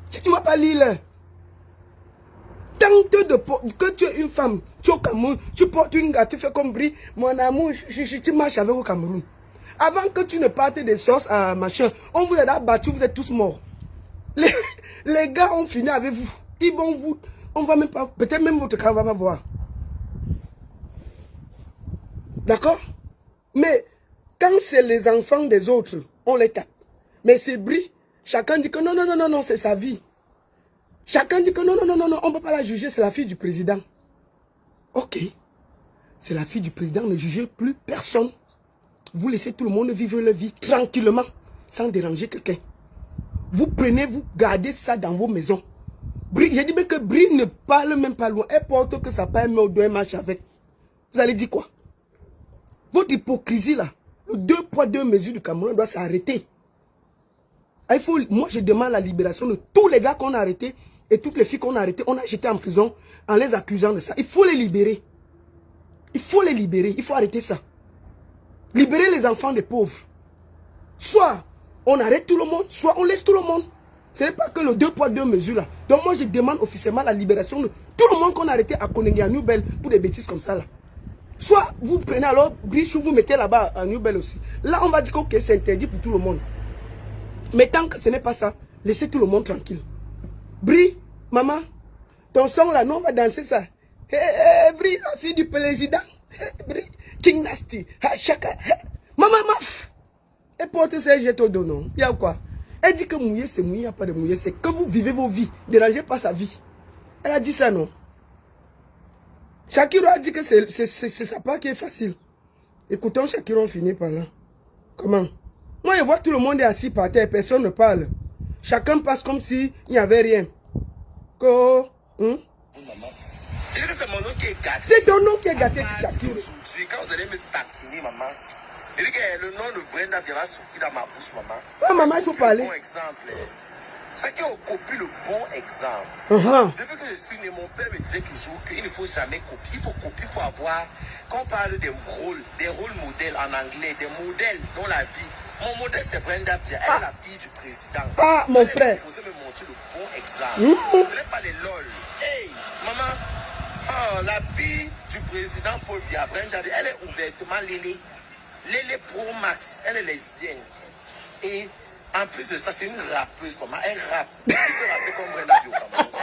si tu vas pas lire, tant que tu es une femme, tu es au Cameroun, tu portes une gâte, tu fais comme Bri, mon amour, tu marches avec au Cameroun. Avant que tu ne partes des sauces à machin, on vous a battu, vous êtes tous morts. Les gars ont fini avec vous. Ils vont vous, on va même pas, peut-être même votre camp va pas voir. D'accord? Mais quand c'est les enfants des autres, on les tape. Mais c'est Bri, chacun dit que non, c'est sa vie. Chacun dit que non, on ne peut pas la juger, c'est la fille du président. Ok. C'est la fille du président, ne jugez plus personne. Vous laissez tout le monde vivre leur vie tranquillement, sans déranger quelqu'un. Vous prenez, vous gardez ça dans vos maisons. J'ai dit que Brie ne parle même pas loin. Elle porte que ça pas un doigt marche avec. Vous allez dire quoi? Votre hypocrisie là, le 2 poids 2 mesures du Cameroun doit s'arrêter. Moi je demande la libération de tous les gars qu'on a arrêtés et toutes les filles qu'on a arrêtées, on a jeté en prison en les accusant de ça. Il faut les libérer. Il faut les libérer, il faut arrêter ça. Libérer les enfants des pauvres. Soit on arrête tout le monde, soit on laisse tout le monde. Ce n'est pas que le 2 poids 2 mesures là. Donc moi je demande officiellement la libération de tout le monde qu'on a arrêté à Konengi, à New-Bel, pour des bêtises comme ça là. Soit vous prenez alors Brichou, vous mettez là-bas à New-Bel aussi. Là on va dire que okay, c'est interdit pour tout le monde. Mais tant que ce n'est pas ça, laissez tout le monde tranquille. Brie, maman, ton son là, non, on va danser ça. Brie, la fille du président. Brie, King Nasty. Chaka. Maman, maf. Et porte ses jets au dos, non. Il y a quoi? Elle dit que mouiller, c'est mouiller, il n'y a pas de mouiller. C'est que vous vivez vos vies. Ne dérangez pas sa vie. Elle a dit ça, non. Shakiro a dit que c'est sa part qui est facile. Écoutons Shakiro, on finit par là. Comment? Moi, je vois tout le monde est assis par terre, personne ne parle. Chacun passe comme s'il n'y avait rien. C'est mon nom qui est gâté. C'est ton nom qui est gâté, Shakiro. Quand vous allez me taquiner, maman, et que le nom de Brenda va sortir dans ma bouche, maman. Ah, maman, il faut parler. Bon exemple. Chacun copie le bon exemple. Depuis que je suis né, mon père me disait toujours qu'il ne faut jamais copier. Il faut copier pour avoir, quand on parle des rôles modèles en anglais, des modèles dans la vie. Mon modèle c'est Brenda Bia, elle est la fille du président. Ah, mon frère. Vous allez me montrer le bon exemple. Vous n'allez pas les lol. Hey, maman, la fille du président Paul Bia, Brenda Bia, elle est ouvertement Lélé. Lélé Pro Max, elle est lesbienne. Et en plus de ça, c'est une rappeuse, maman. Elle rappe. Elle peut rapper comme Brenda Bia. Elle peut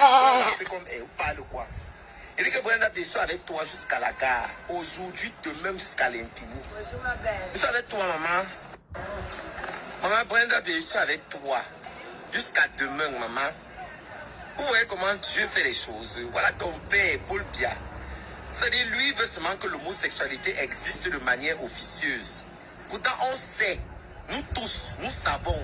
rapper comme elle, ou parle quoi. Elle dit que Brenda Bia, je suis avec toi jusqu'à la gare. Aujourd'hui, demain, jusqu'à l'infini. Bonjour ma belle. Je suis avec toi, maman. Maman Brenda, je suis avec toi. Jusqu'à demain, maman. Vous voyez comment Dieu fait les choses. Voilà ton père, Paul Bia. C'est-à-dire, lui veut seulement que l'homosexualité existe de manière officieuse. Pourtant, on sait, nous tous, nous savons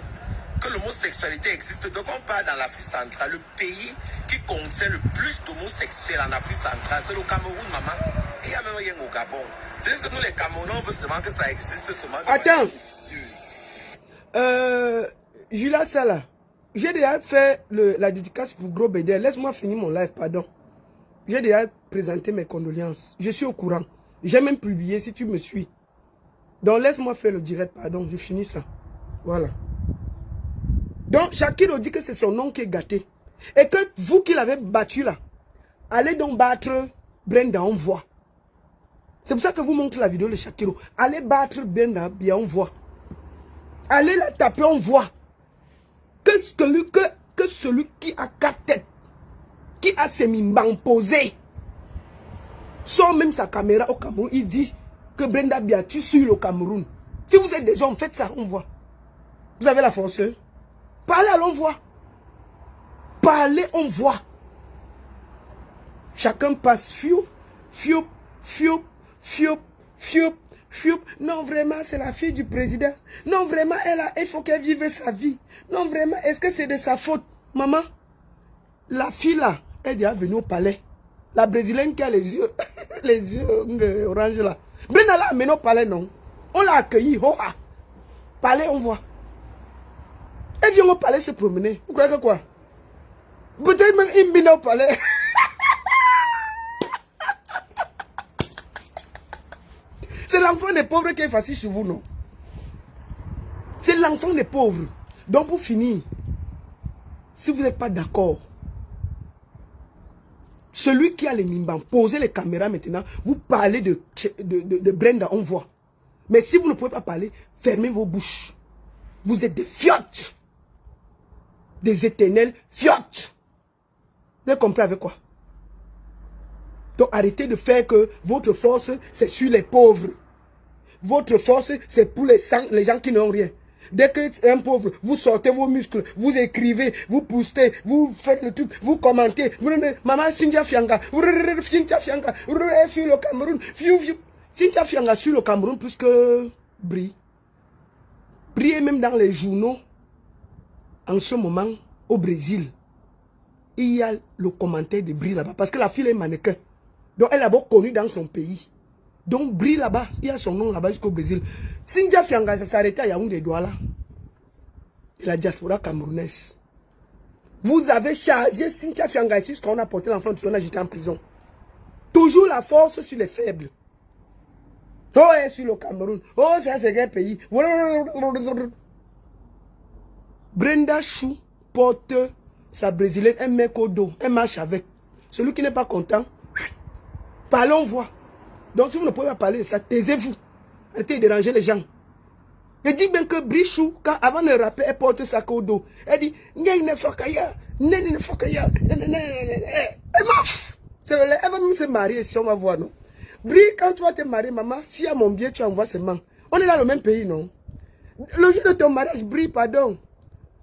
que l'homosexualité existe. Donc, on parle dans l'Afrique centrale. Le pays qui contient le plus d'homosexuels en Afrique centrale, c'est le Cameroun, maman. Et il y a même rien au Gabon. C'est juste que nous, les Camerounais, on veut seulement que ça existe seulement de manière officieuse. Julia Sala, j'ai déjà fait la dédicace pour Gros Bédé. Laisse-moi finir mon live, pardon. J'ai déjà présenté mes condoléances. Je suis au courant. J'ai même publié si tu me suis. Donc laisse-moi faire le direct, pardon. Je finis ça. Voilà. Donc Shakiro dit que c'est son nom qui est gâté. Et que vous qui l'avez battu là, allez donc battre Brenda, on voit. C'est pour ça que vous montrez la vidéo de Shakiro. Allez battre Brenda, bien on voit. Allez la taper, on voit. Que celui qui a 4 têtes, qui a ses mimbans posés, sort même sa caméra au Cameroun, il dit que Brenda Bia tue sur le Cameroun. Si vous êtes des hommes, faites ça, on voit. Vous avez la force. Parlez, on voit. Parlez, on voit. Chacun passe, fiou, fiou, fiou, fiou, fiou, fiou. Non, vraiment, c'est la fille du président. Non, vraiment, il faut qu'elle vive sa vie. Non, vraiment, est-ce que c'est de sa faute? Maman, la fille là, elle est déjà venue au palais. La brésilienne qui a les yeux, les yeux orange là. Brenda l'a amenée au palais, non. On l'a accueilli, oh ah. Palais, on voit. Elle vient au palais se promener. Vous croyez que quoi? Peut-être même une mine au palais. C'est l'enfant des pauvres qui est facile chez vous, non? C'est l'enfant des pauvres. Donc pour finir, si vous n'êtes pas d'accord, celui qui a les mimbans, posez les caméras maintenant, vous parlez de Brenda, on voit. Mais si vous ne pouvez pas parler, fermez vos bouches. Vous êtes des fiottes. Des éternels fiottes. Vous avez compris avec quoi? Donc arrêtez de faire que votre force, c'est sur les pauvres. Votre force, c'est pour les gens qui n'ont rien. Dès que c'est un pauvre, vous sortez vos muscles, vous écrivez, vous postez, vous faites le truc, vous commentez. Maman Cynthia Fianga, Cynthia Fianga, sur le Cameroun. Cynthia Fianga sur le Cameroun plus que Brie. Brie est même dans les journaux en ce moment au Brésil. Il y a le commentaire de Brie là-bas parce que la fille est mannequin. Donc elle est d'abord connue dans son pays. Donc Brie là-bas, il y a son nom là-bas jusqu'au Brésil. Cynthia Fianga, ça s'est arrêté à Yaoundé Douala. Et la diaspora camerounaise. Vous avez chargé Cynthia Fianga ici, quand on a porté l'enfant, on a jeté en prison. Toujours la force sur les faibles. Oh, est sur le Cameroun. Oh, c'est quel pays. Brenda Chou porte sa brésilienne, un mec au dos, un marche avec. Celui qui n'est pas content, parlons voix. Donc si vous ne pouvez pas parler de ça, taisez-vous. Arrêtez de déranger les gens. Je dis bien que Brichou, quand avant de rapper, elle porte sa au dos. Elle dit, elle marche. Elle va même se marier si on va voir, non? Bri, quand tu vas te marier, maman, s'il y a mon bien, tu envoies seulement. On est dans le même pays, non? Le jour de ton mariage, Bri, pardon.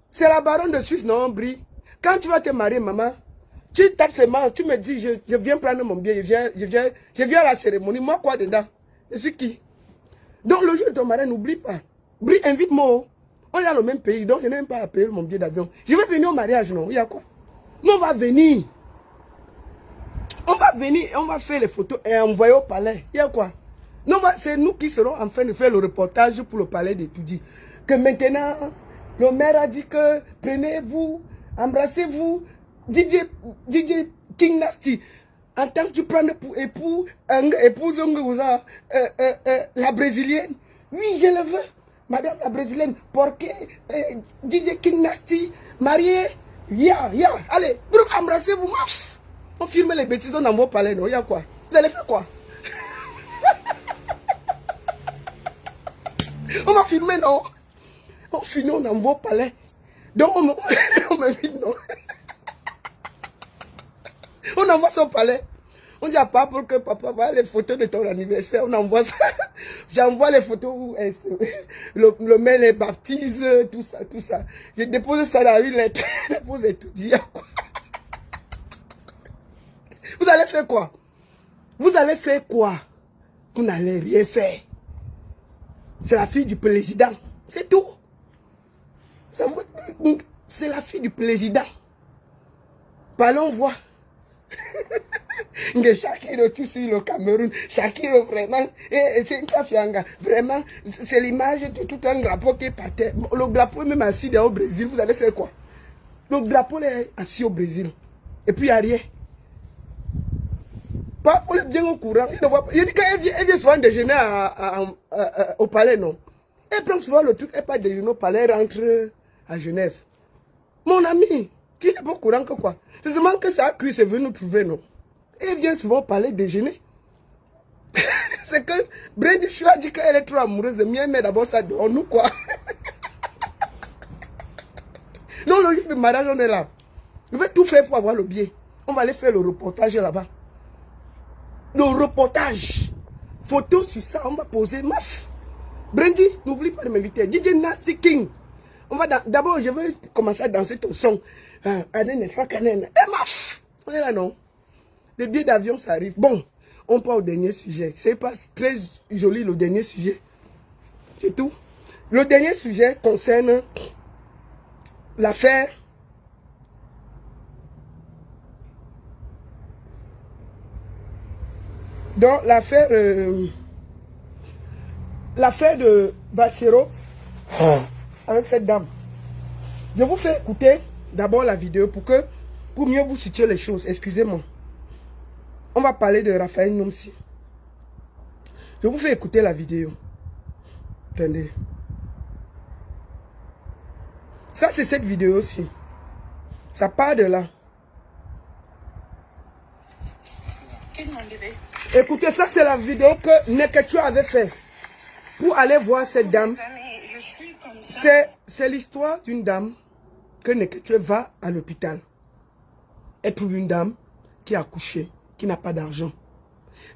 C'est la baronne de Suisse, non, Bri? Quand tu vas te marier, maman, tu tapes seulement, tu me dis, je viens prendre mon bien, je viens à la cérémonie. Moi, quoi dedans? Je suis qui? Donc, le jour de ton mariage, n'oublie pas. Bri, invite-moi. On est dans le même pays, donc je n'ai même pas à payer mon billet d'avion. Je vais venir au mariage, non? Il y a quoi? Nous, on va venir. On va venir et on va faire les photos et envoyer au palais. Il y a quoi? Non, c'est nous qui serons en train de faire le reportage pour le palais d'étudier. Que maintenant, le maire a dit que prenez-vous, embrassez-vous, DJ King Nasty. En tant que tu prends pour épouse la brésilienne. Oui, je le veux. Madame la brésilienne, porque DJ King Nasty, marié, allez, embrassez-vous, maf. On filme les bêtises, on envoie au palais, non? Il y a quoi? Vous allez faire quoi? On va filmer, non? On finit, on envoie au palais. Donc on m'invite, non? On envoie ça au palais. On dit à papa pour que papa voit les photos de ton anniversaire. On envoie ça. J'envoie les photos où le maire les baptise, tout ça. Je dépose ça dans une lettre. Je dépose et tout. Dis à quoi? Vous allez faire quoi? Vous allez faire quoi? Vous n'allez rien faire. C'est la fille du président. C'est tout. C'est la fille du président. Parlons voir. Shakiro, tu suis le Cameroun. Shakiro, vraiment. C'est une Fianga. Vraiment, c'est l'image de tout un drapeau qui est par terre. Le drapeau est même assis au Brésil. Vous allez faire quoi? Le drapeau est assis au Brésil. Et puis il n'y a rien. Pas pour le bien au courant. Il dit qu'elle vient souvent déjeuner au palais, non? Elle prend souvent le truc, elle part déjeuner au palais, elle rentre à Genève. Mon ami, qui n'est pas au courant que quoi? C'est seulement que ça a cuit, c'est venu nous trouver, non? Elle vient souvent au palais déjeuner. C'est que Brenda Chou a dit qu'elle est trop amoureuse de moi, mais d'abord ça dehors nous, quoi. Non, le jour du mariage, on est là. Je vais tout faire pour avoir le billet. On va aller faire le reportage là-bas. Le reportage. Photo sur ça, on va poser. Maf. Brandy, n'oublie pas de m'inviter. DJ Nasty King. On va d'abord, je vais commencer à danser ton son. Maf. On est là, non? Le billet d'avion, ça arrive. Bon, on part au dernier sujet. C'est pas très joli le dernier sujet. C'est tout. Le dernier sujet concerne l'affaire donc l'affaire de Bassero avec cette dame. Je vous fais écouter d'abord la vidéo pour mieux vous situer les choses. Excusez-moi. On va parler de Raphaël Nomsi. Je vous fais écouter la vidéo. Attendez. Ça, c'est cette vidéo-ci. Ça part de là. Écoutez, ça, c'est la vidéo que Neketchou avait fait pour aller voir cette dame. C'est l'histoire d'une dame que Neketchou va à l'hôpital. Elle trouve une dame qui a accouché, qui n'a pas d'argent.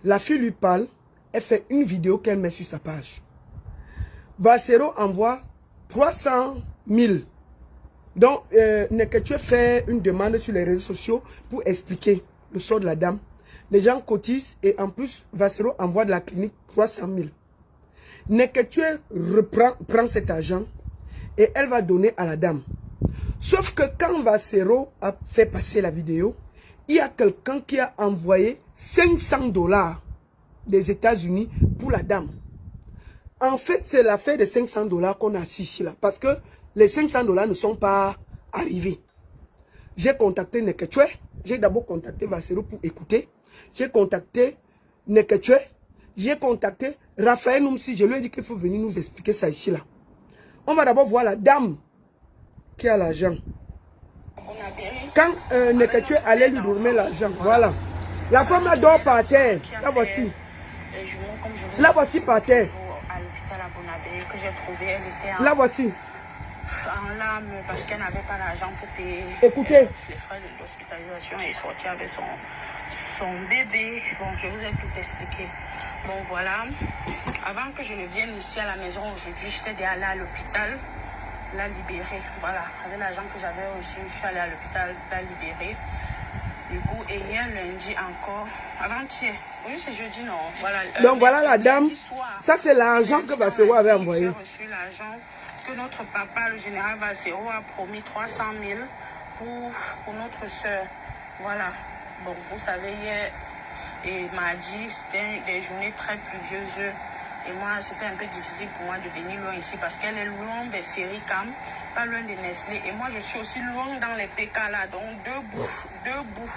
La fille lui parle, elle fait une vidéo qu'elle met sur sa page. Bassero envoie 300 000. Donc, Neketchou fait une demande sur les réseaux sociaux pour expliquer le sort de la dame. Les gens cotisent et en plus, Bassero envoie de la clinique 300 000. Neketue prend cet argent et elle va donner à la dame. Sauf que quand Vasero a fait passer la vidéo, il y a quelqu'un qui a envoyé 500 $ des États-Unis pour la dame. En fait, c'est l'affaire de 500 $ qu'on a ici là. Parce que les 500 $ ne sont pas arrivés. J'ai contacté Neketue. J'ai d'abord contacté Vasero pour écouter. J'ai contacté Neketue. J'ai contacté Raphaël Noumsi. Je lui ai dit qu'il faut venir nous expliquer ça ici là. On va d'abord voir la dame qui a l'argent. Quand Neketue allait lui donner l'argent, voilà. La femme dort par terre. La voici. La voici par terre. La voici. En larmes parce qu'elle n'avait pas l'argent pour payer Écoutez. les frais d'hospitalisation et sortir avec son bébé. Bon, je vous ai tout expliqué. Bon, voilà. Avant que je ne vienne ici à la maison aujourd'hui, j'étais déjà allée à l'hôpital, la libérer. Voilà, avec l'argent que j'avais reçu, je suis allée à l'hôpital, la libérer. Du coup, et hier lundi encore, avant-hier, oui c'est jeudi non, voilà. Donc voilà la dame, soir, ça c'est l'argent que Vasero avait envoyé. J'ai reçu l'argent que notre papa, le général Vasero, a promis 300 000 pour notre soeur. Voilà, bon vous savez hier et mardi, c'était des journées très pluvieuses. Et moi, c'était un peu difficile pour moi de venir loin ici parce qu'elle est loin des Séricam, pas loin de Nestlé. Et moi, je suis aussi loin dans les PK là, donc deux bouts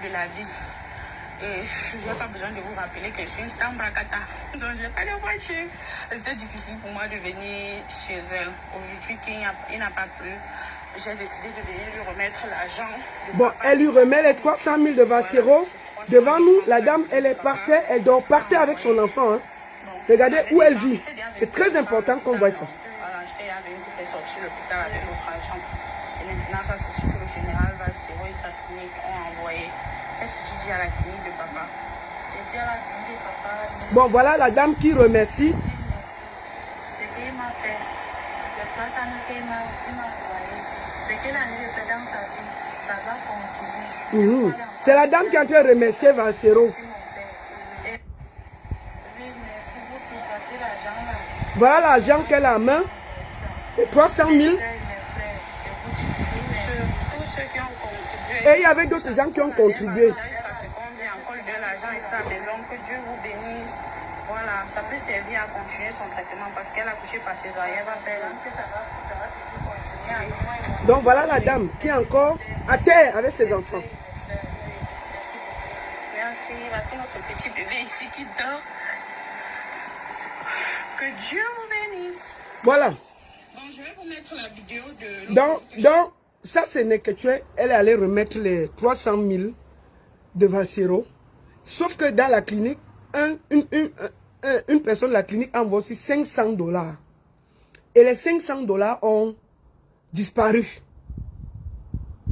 de la ville. Et je n'ai pas besoin de vous rappeler que je suis une Stambrakata. Donc, je n'ai pas de voiture. C'était difficile pour moi de venir chez elle. Aujourd'hui, qu'il n'a pas plu, j'ai décidé de venir lui remettre l'argent. Bon, elle lui remet les 300 000 de Vasero. Devant nous, la dame, elle est par terre, elle dort par terre avec son enfant. Hein. Regardez où elle vit. C'est très important qu'on voit ça. Voilà, j'étais venu pour faire sortir l'hôpital avec notre argent. Et maintenant, ça c'est sûr que le général Vasero et sa clinique ont envoyé. Qu'est-ce que tu dis à la clinique de papa? Je dis à la clinique de papa. Merci. Bon, voilà la dame qui remercie. Je dis merci. Ce qu'il m'a fait, les 300 000 qu'il m'a envoyé, ce qu'il a mis fait dans sa vie, ça va continuer. C'est la dame qui est en train de remercier Vasero. Voilà l'argent qu'elle a en main. 300 000. Tous ceux qui ont contribué. Et il y avait d'autres gens qui ont contribué. Que Dieu vous bénisse. Voilà, ça peut servir à continuer son traitement parce qu'elle a couché par césarienne. Elle va faire que ça va toujours continuer. Donc voilà la dame qui est encore à terre avec ses enfants. Merci beaucoup. Merci. Voici notre petit bébé ici qui dort. Que Dieu vous bénisse. Voilà. Bon, je vais vous mettre la vidéo de... Donc ça c'est Neketue. Elle est allée remettre les 300 000 de Vasero. Sauf que dans la clinique, une personne de la clinique envoie aussi 500 $. Et les 500 $ ont disparu.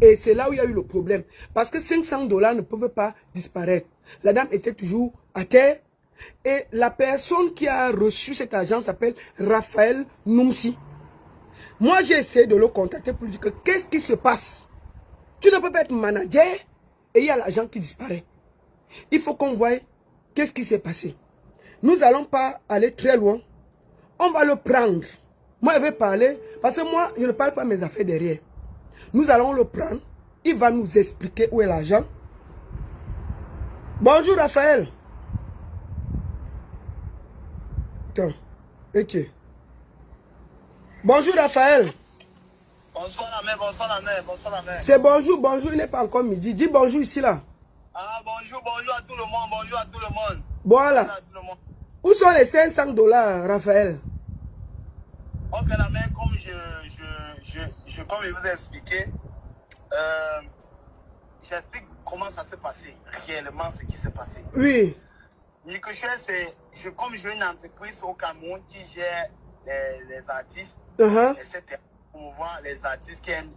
Et c'est là où il y a eu le problème. Parce que 500 $ ne peuvent pas disparaître. La dame était toujours à terre. Et la personne qui a reçu cet argent s'appelle Raphaël Noumsi. Moi, j'ai essayé de le contacter pour lui dire que qu'est-ce qui se passe? Tu ne peux pas être manager et il y a l'argent qui disparaît. Il faut qu'on voie qu'est-ce qui s'est passé. Nous n'allons pas aller très loin. On va le prendre. Moi, je vais parler, parce que moi, je ne parle pas mes affaires derrière. Nous allons le prendre. Il va nous expliquer où est l'argent. Bonjour, Raphaël. Attends. Ok. Bonjour, Raphaël. Bonsoir la mère, bonsoir la mère, bonsoir la mère. C'est bonjour, bonjour, il n'est pas encore midi. Dis bonjour ici, là. Ah, bonjour, bonjour à tout le monde, bonjour à tout le monde. Voilà. Bonjour à tout le monde. Où sont les 500 $, Raphaël? Ok, la mère, comme comme je vous ai expliqué, j'explique comment ça s'est passé, réellement ce qui s'est passé. Oui. Nikoshe, c'est, comme j'ai une entreprise au Cameroun qui gère les artistes, etc. Promouvoir les artistes qui aiment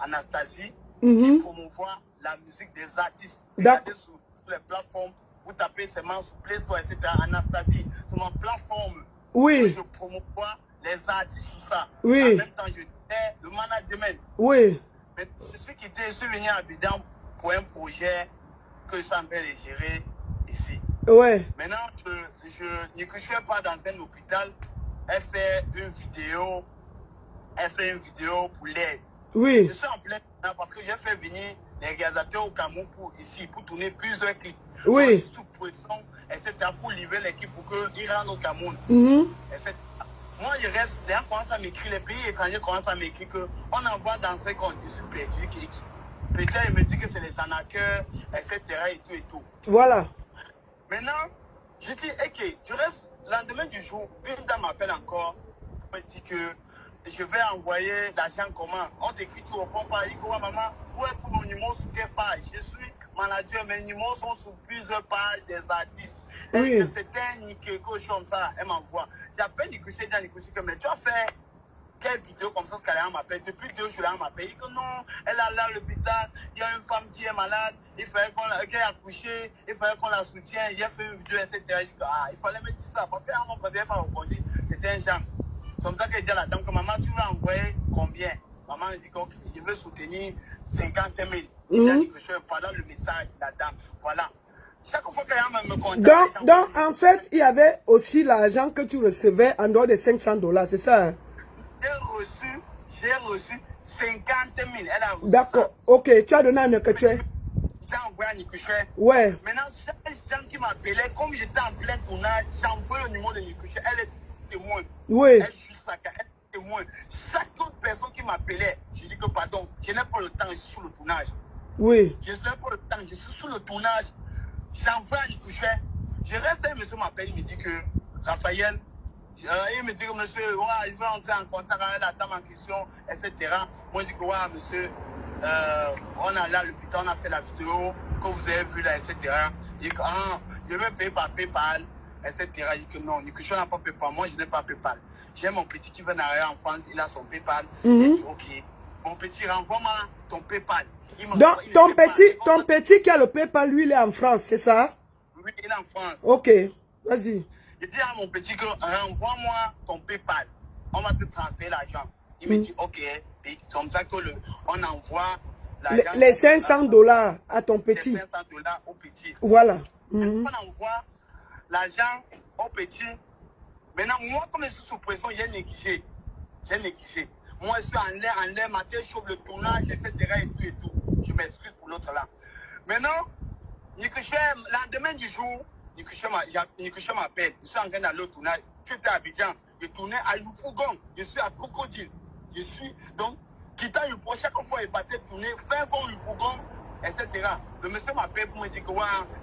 Anastasie, qui promouvoir la musique des artistes. Regardez sur les plateformes, vous tapez seulement sur Play Store, etc. Anastasie, sur ma plateforme. Oui. Je promouvois les artistes sur ça. Oui. En même temps, je fais le management. Oui. Mais je suis venu à Abidjan pour un projet que je suis en train de gérer ici. Ouais. Maintenant, Nikuche part dans un hôpital, elle fait une vidéo pour l'aide. Oui. Je suis en plein parce que j'ai fait venir les réalisateurs au Cameroun pour tourner plusieurs clips. Oui. Sous pression, etc. pour livrer l'équipe pour qu'ils rentrent au Cameroun. Etc. Moi, je reste, les gens commencent à m'écrire, les pays étrangers commencent à m'écrire qu'on envoie dans ces conditions perdues. Peut-être ils me disent que c'est les arnaqueurs, etc. et tout. Voilà. Maintenant, je dis, ok, je reste, le lendemain du jour, une dame m'appelle encore, me dit que je vais envoyer l'argent comment. On t'écrit, tu réponds pas, il dit, maman, vous êtes pour mon numéro sur quelle page? Je suis manager, mes numéros sont sur plusieurs pages des artistes. Oui. Et c'était quelque chose comme ça, elle m'envoie. J'appelle Nikuche, mais tu as fait quelle vidéo comme ça, ce qu'elle m'appelle. Depuis 2 jours, elle m'appelle. Il dit que non, elle est là à l'hôpital, il y a une femme qui est malade, il fallait qu'elle ait accouché, il fallait qu'on la soutienne, il a fait une vidéo, etc. Il dit que, il fallait me dire ça, parce qu'elle m'a prévenu pas répondre. C'était un genre. C'est comme ça qu'elle dit à la dame que maman, tu vas envoyer combien? Maman dit que je veux soutenir 50 000. Il dit que je voilà le message de la dame. Voilà. Chaque fois qu'elle me contacte. Donc, en fait, il y avait aussi l'argent que tu recevais en dehors de $500, c'est ça? Hein? J'ai reçu 50 000. Elle a reçu. D'accord, ok, tu as donné à Nikuche. J'ai envoyé à Nikuche. Ouais. Maintenant, chaque gens qui m'appelait, comme j'étais en plein tournage, j'ai envoyé le numéro de Nikuche. Elle est témoin. Oui. Elle est juste là, elle est témoin. Chaque autre personne qui m'appelait, je dis que pardon, je n'ai pas le temps, je suis sur le tournage. Oui. Je n'ai pas le temps, je suis sur le tournage. J'envoie à Nikuche. Je reste, un monsieur m'appelle, il me dit que Raphaël, il me dit que monsieur, il veut entrer en contact avec la dame en question, etc. Moi, je dis que monsieur, on est allé à l'hôpital, on a fait la vidéo que vous avez vue là, etc. Il dit que je vais payer par PayPal, etc. Il dit que non, Nikuche n'a pas PayPal, moi je n'ai pas PayPal. J'ai mon petit qui vient d'arriver en France, il a son PayPal. Il dit ok, mon petit, renvoie-moi ton PayPal. Donc, ton petit qui a le PayPal, lui, il est en France, c'est ça? Oui, il est en France. Ok, vas-y. Je dis à mon petit que renvoie-moi ton PayPal. On va te transférer l'argent. Il me dit ok. Et comme ça que on envoie l'argent. Les $500 à ton petit. Les $500 au petit. Voilà. On envoie l'argent au petit. Maintenant, moi, comme je suis sous pression, j'ai négligé. Moi, je suis en l'air, ma tête chauffe le tournage, etc. et tout. Je m'excuse pour l'autre là. Maintenant, Nikuche, le lendemain du jour, Nikuche m'appelle. Je suis en train d'aller au tournage. J'étais à Abidjan. Je tournais à Yopougon. Je suis à Crocodile. Je suis donc, quittant Yopougon, chaque fois il partait tourner, fin fond Yopougon, etc. Le monsieur m'appelle pour me dire que,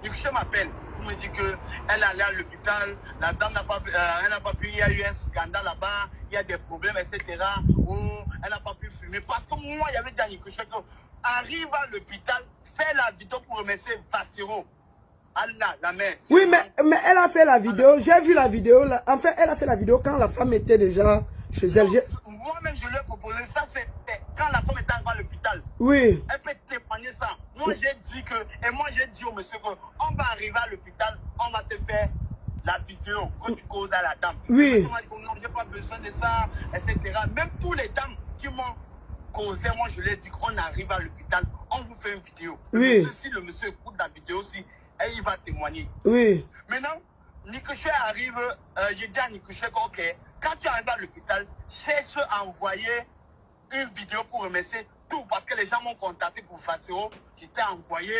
Nikuche m'appelle pour me dire qu'elle est allée à l'hôpital, la dame n'a pas pu, il y a eu un scandale là-bas, il y a des problèmes, etc. Où elle n'a pas pu filmer. Parce que moi, il y avait dit à Nikuche que, arrive à l'hôpital, fais la vidéo pour remercier Vassero. Allah, la mère. Oui, mais elle a fait la vidéo. J'ai vu la vidéo. Là. En fait, elle a fait la vidéo quand la femme était déjà chez elle. Moi-même, je lui ai proposé ça. C'est quand la femme était encore à l'hôpital. Oui. Elle peut témoigner ça. Moi, j'ai dit que... Et moi, j'ai dit au monsieur qu'on va arriver à l'hôpital, on va te faire la vidéo que tu causes à la dame. Oui. Le monsieur m'a dit que non, je n'ai pas besoin de ça, etc. Même tous les dames qui m'ont causé, moi, je lui ai dit qu'on arrive à l'hôpital, on vous fait une vidéo. Oui. Monsieur, si le monsieur écoute la vidéo aussi, et il va témoigner. Oui. Maintenant, Nikuche arrive, je dis à Nikuche que, ok, quand tu arrives à l'hôpital, cherche à envoyer une vidéo pour remercier tout, parce que les gens m'ont contacté pour Vassero, qui t'a envoyé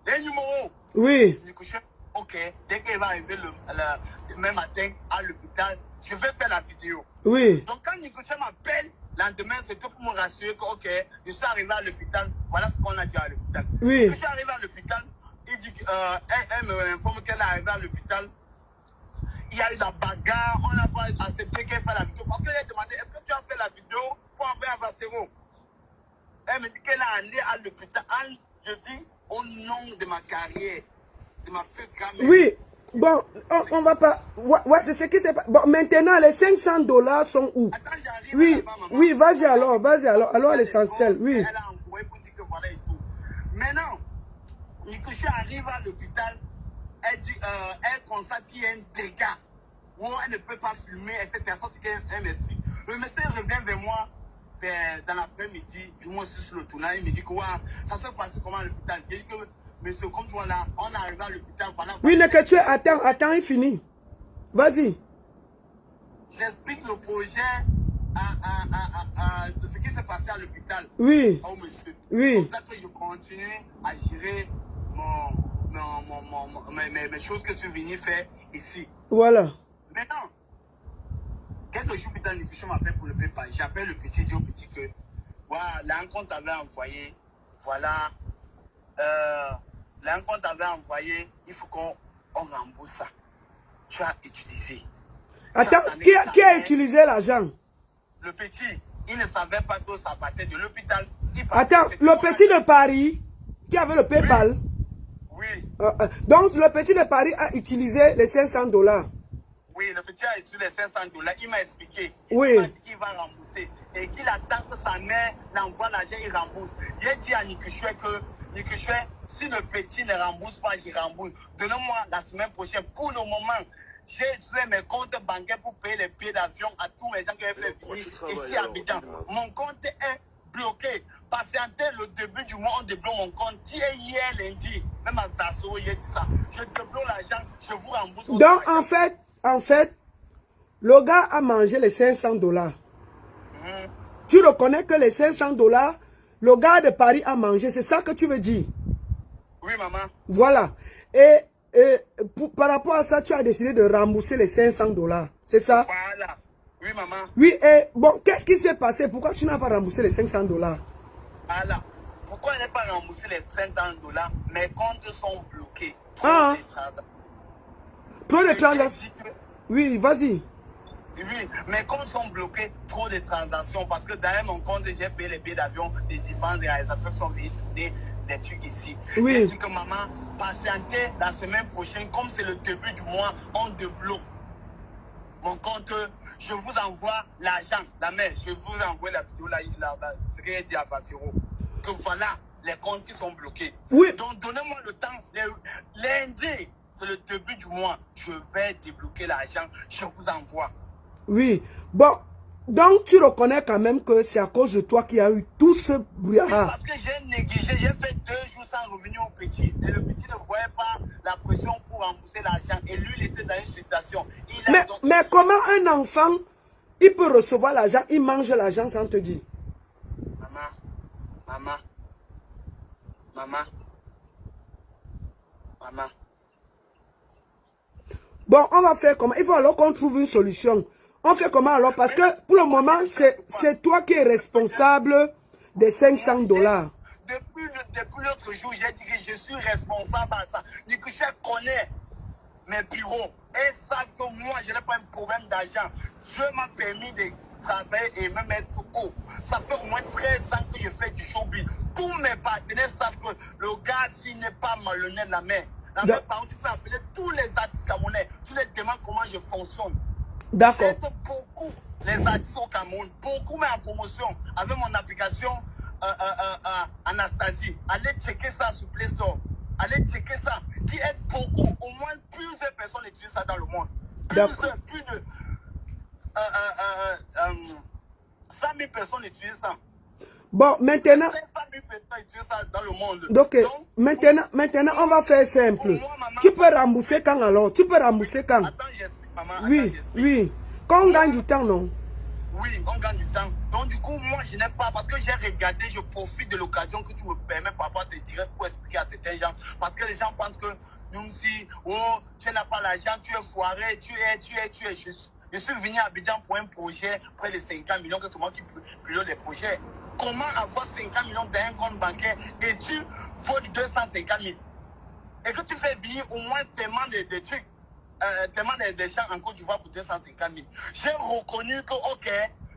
les numéros. Oui. Nikuche, ok, dès qu'il va arriver le même matin à l'hôpital, je vais faire la vidéo. Oui. Donc quand Nikuche m'appelle, le lendemain, c'était pour me rassurer que, ok, je suis arrivé à l'hôpital, voilà ce qu'on a dit à l'hôpital. Oui. Quand je suis arrivé à l'hôpital, il dit elle me informe qu'elle est arrivée à l'hôpital. Il y a eu la bagarre, on n'a pas accepté qu'elle fasse la vidéo. Parce qu'elle a demandé, est-ce que tu as fait la vidéo pour envoyer à Vassero? Elle me dit qu'elle est allée à l'hôpital. Je dis, au nom de ma carrière, de ma future grand-mère. Oui. Bon, on va pas... Ouais, c'est ce qui s'est passé. Bon, maintenant, les $500 sont où? Attends, j'arrive. Oui, oui, vas-y alors, alors l'essentiel, oui. Elle a envoyé pour dire que voilà et tout. Maintenant, Nikuche arrive à l'hôpital, elle dit, elle constate qu'il y a un dégât où elle ne peut pas filmer, etc. Ça, c'est qu'elle m'explique. Le monsieur revient vers moi dans l'après-midi, moi aussi sur le tournage, il me dit que ça se passe comment à l'hôpital. Je dis que, monsieur, comme tu vois là, on est arrivé à l'hôpital, voilà. Oui, mais que tu attends, il finit. Vas-y. J'explique le projet de ce qui s'est passé à l'hôpital. Oui. Oh, monsieur. Oui. Comme ça que je continue à gérer mes choses que je suis venu faire ici. Voilà. Maintenant, quelques jours plus tard, je m'appelle pour le PayPal. J'appelle le petit Joe petit que, voilà, l'encontre avait envoyé, voilà, l'encontre avait envoyé, il faut qu'on rembourse ça. Tu as utilisé. Attends, qui a utilisé l'argent? Le petit, il ne savait pas que ça partait de l'hôpital. Attends, le petit de Paris, qui avait le PayPal. Oui. Donc, le petit de Paris a utilisé les 500 $. Oui, le petit a utilisé les 500 $. Il m'a expliqué. Oui. Il m'a dit qu'il va rembourser. Et qu'il attend que sa mère l'envoie l'argent, il rembourse. J'ai dit à Nikuchoué que, Nikuchoué, si le petit ne rembourse pas, je rembourse. Donnez-moi la semaine prochaine. Pour le moment, j'ai utilisé mes comptes bancaires pour payer les billets d'avion à tous mes gens qui ont fait venir ici à Abidjan. Mon compte est bloqué. Patientez le début du mois, on débloque mon compte. Hier lundi, même à Vasso, il a dit ça. Je débloque l'argent, je vous rembourse. Donc, en fait, le gars a mangé les 500 $. Tu reconnais que les 500 $, le gars de Paris a mangé. C'est ça que tu veux dire? Oui, maman. Voilà. Et par rapport à ça, tu as décidé de rembourser les 500 $. C'est ça? Voilà. Oui, maman. Oui, et bon, qu'est-ce qui s'est passé? Pourquoi tu n'as pas remboursé les 500 $? Voilà. Pourquoi je n'ai pas remboursé les 50 $? Mes comptes sont bloqués. Trop de transactions. Oui, vas-y. Oui, mes comptes sont bloqués, trop de transactions. Parce que derrière mon compte, j'ai payé les billets d'avion des différents réalisateurs qui sont venus tourner des trucs ici. Oui. J'ai dit que maman, patientez la semaine prochaine, comme c'est le début du mois, on débloque mon compte. Je vous envoie l'argent, la mère, je vous envoie la vidéo, ce que j'ai dit à Basiro. Que voilà les comptes qui sont bloqués. Oui. Donc donnez-moi le temps, lundi, c'est le début du mois, je vais débloquer l'argent, je vous envoie. Oui. Bon, donc tu reconnais quand même que c'est à cause de toi qu'il y a eu tout ce brouillard. Oui, parce que j'ai négligé, j'ai fait 2 jours sans revenir au petit. Et le petit ne voyait pas la pression pour rembourser l'argent. Et lui, il était dans une situation. Mais comment un enfant, il peut recevoir l'argent, il mange l'argent sans te dire? Maman. Bon, on va faire comment? Il faut alors qu'on trouve une solution. On fait comment alors? Parce que pour le moment, c'est toi qui es responsable des 500 $. Depuis l'autre jour, j'ai dit que je suis responsable à ça. Nikuchoué connaît mes bureaux. Et savent que moi, je n'ai pas un problème d'argent. Dieu m'a permis de travailler et même être haut. Ça fait au moins 13 ans que je fais du showbiz. Tous mes partenaires savent que le gars, s'il n'est pas malhonnête, la mère, par contre, tu peux appeler tous les artistes camerounais. Tu les demandes comment je fonctionne. D'accord. J'aide beaucoup les artistes au Cameroun. Beaucoup, mais en promotion. Avec mon application Anastasie. Allez checker ça sur Play Store. Allez checker ça. Qui aide beaucoup. Au moins plusieurs personnes utilisent ça dans le monde. Plus de 100 000 personnes utilisent ça. Bon, maintenant... 500 000 personnes utilisent ça dans le monde. Donc, maintenant, on va faire simple. Moi, maman, tu peux rembourser quand alors? Tu peux rembourser quand? Attends, j'explique, maman. Oui. Quand on gagne du temps, non? Oui, on gagne du temps. Donc, du coup, moi, je n'ai pas... Parce que j'ai regardé, je profite de l'occasion que tu me permets par rapport à tes directs pour expliquer à certains gens. Parce que les gens pensent que, nous, si, oh, tu n'as pas l'argent, tu es foiré, tu es. Je suis venu à Abidjan pour un projet, près de 50 millions, que c'est moi qui pilote les projets. Comment avoir 50 millions dans un compte bancaire et tu voles 250 000? Et que tu fais venir au moins tellement de trucs, tellement de gens en Côte d'Ivoire pour 250 000. J'ai reconnu que, ok,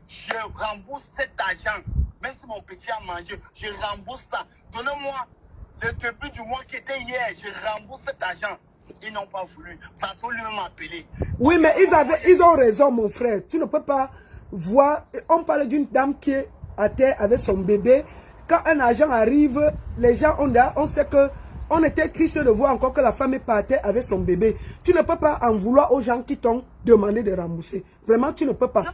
je rembourse cet argent. Même si mon petit a mangé, je rembourse ça. Donnez-moi le début du mois qui était hier, je rembourse cet argent. Ils n'ont pas voulu. Parce que lui-même m'a appelé. Oui, mais ils ont raison, mon frère. Tu ne peux pas voir. On parle d'une dame qui est à terre avec son bébé. Quand un agent arrive, les gens, on sait que on était triste de voir encore que la femme est partie avec son bébé. Tu ne peux pas en vouloir aux gens qui t'ont demandé de rembourser. Vraiment, tu ne peux pas.